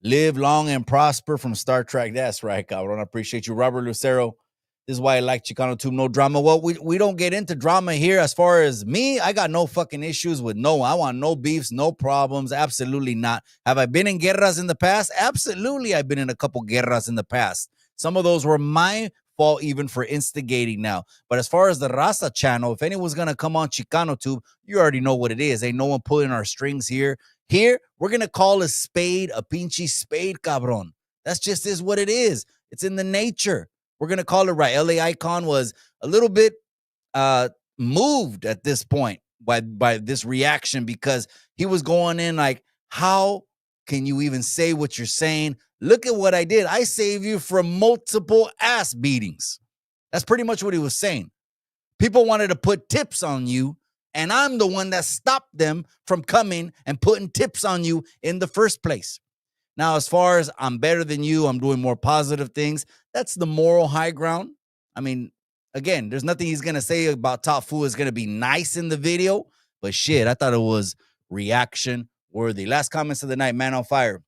[SPEAKER 1] Live long and prosper from Star Trek. That's right, cabrón. I appreciate you. Robert Lucero. This is why I like ChicanoTube. No drama. Well, we don't get into drama here. As far as me, I got no fucking issues with no one. I want no beefs, no problems. Absolutely not. Have I been in guerras in the past? Absolutely. I've been in a couple guerras in the past. Some of those were my fault even for instigating now. But as far as the Raza channel, if anyone's going to come on ChicanoTube, you already know what it is. Ain't no one pulling our strings here. Here, we're going to call a spade a pinchy spade, cabron. That's just is what it is. It's in the nature. We're going to call it right. LA Eyekon was a little bit moved at this point by this reaction because he was going in like, how can you even say what you're saying? Look at what I did. I saved you from multiple ass beatings. That's pretty much what he was saying. People wanted to put tips on you, and I'm the one that stopped them from coming and putting tips on you in the first place. Now, as far as I'm better than you, I'm doing more positive things, that's the moral high ground. I mean, again, there's nothing he's going to say about Top Food is going to be nice in the video, but shit, I thought it was reaction worthy. Last comments of the night, man on fire.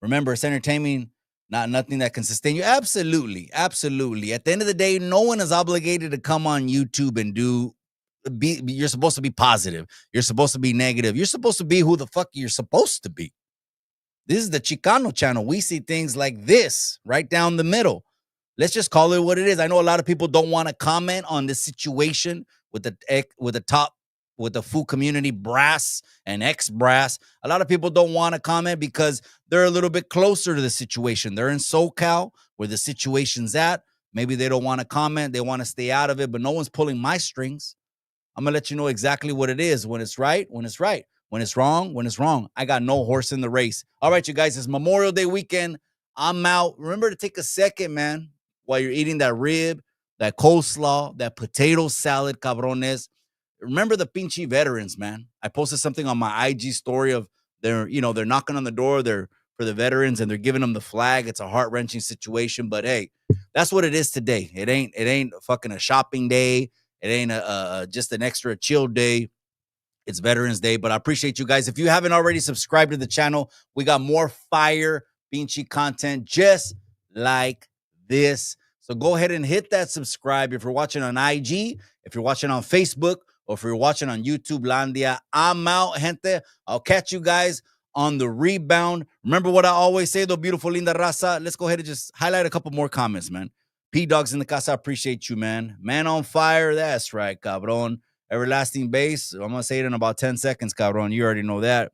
[SPEAKER 1] Remember, it's entertaining, not nothing that can sustain you. Absolutely, absolutely. At the end of the day, no one is obligated to come on YouTube and you're supposed to be positive. You're supposed to be negative. You're supposed to be who the fuck you're supposed to be. This is the Chicano channel. We see things like this right down the middle. Let's just call it what it is. I know a lot of people don't want to comment on this situation with the food community brass and ex-brass. A lot of people don't want to comment because they're a little bit closer to the situation. They're in SoCal where the situation's at. Maybe they don't want to comment. They want to stay out of it, but no one's pulling my strings. I'm going to let you know exactly what it is. When it's right, when it's right. When it's wrong, when it's wrong. I got no horse in the race. All right, you guys, it's Memorial Day weekend. I'm out. Remember to take a second, man, while you're eating that rib, that coleslaw, that potato salad, cabrones. Remember the pinchy veterans, man. I posted something on my IG story of they're knocking on the door. They're for the veterans and they're giving them the flag. It's a heart-wrenching situation, but hey, that's what it is today. It ain't fucking a shopping day. It ain't just an extra chill day. It's Veterans Day, but I appreciate you guys. If you haven't already subscribed to the channel, we got more fire pinchy content just like this. So go ahead and hit that subscribe. If you're watching on IG, if you're watching on Facebook, or if you're watching on YouTube Landia, I'm out, gente. I'll catch you guys on the rebound. Remember what I always say, though, beautiful linda raza. Let's go ahead and just highlight a couple more comments, man. P-Dogs in the casa, I appreciate you, man. Man on fire, that's right, cabron. Everlasting base, I'm going to say it in about 10 seconds, cabron. You already know that.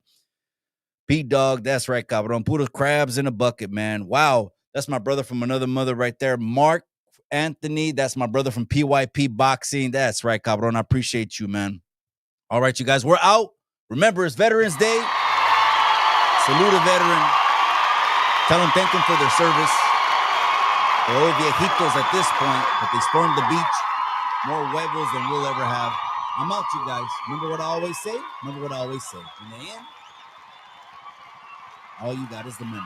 [SPEAKER 1] P-Dog, that's right, cabron. Put crabs in a bucket, man. Wow, that's my brother from another mother right there. Mark Anthony, that's my brother from PYP Boxing. That's right, cabron. I appreciate you, man. All right, you guys, we're out. Remember, it's Veterans Day. Salute a veteran. Tell them thank them for their service. They're old viejitos at this point, but they stormed the beach. More huevos than we'll ever have. I'm out, you guys. Remember what I always say? Remember what I always say. In the end, all you got is the memories.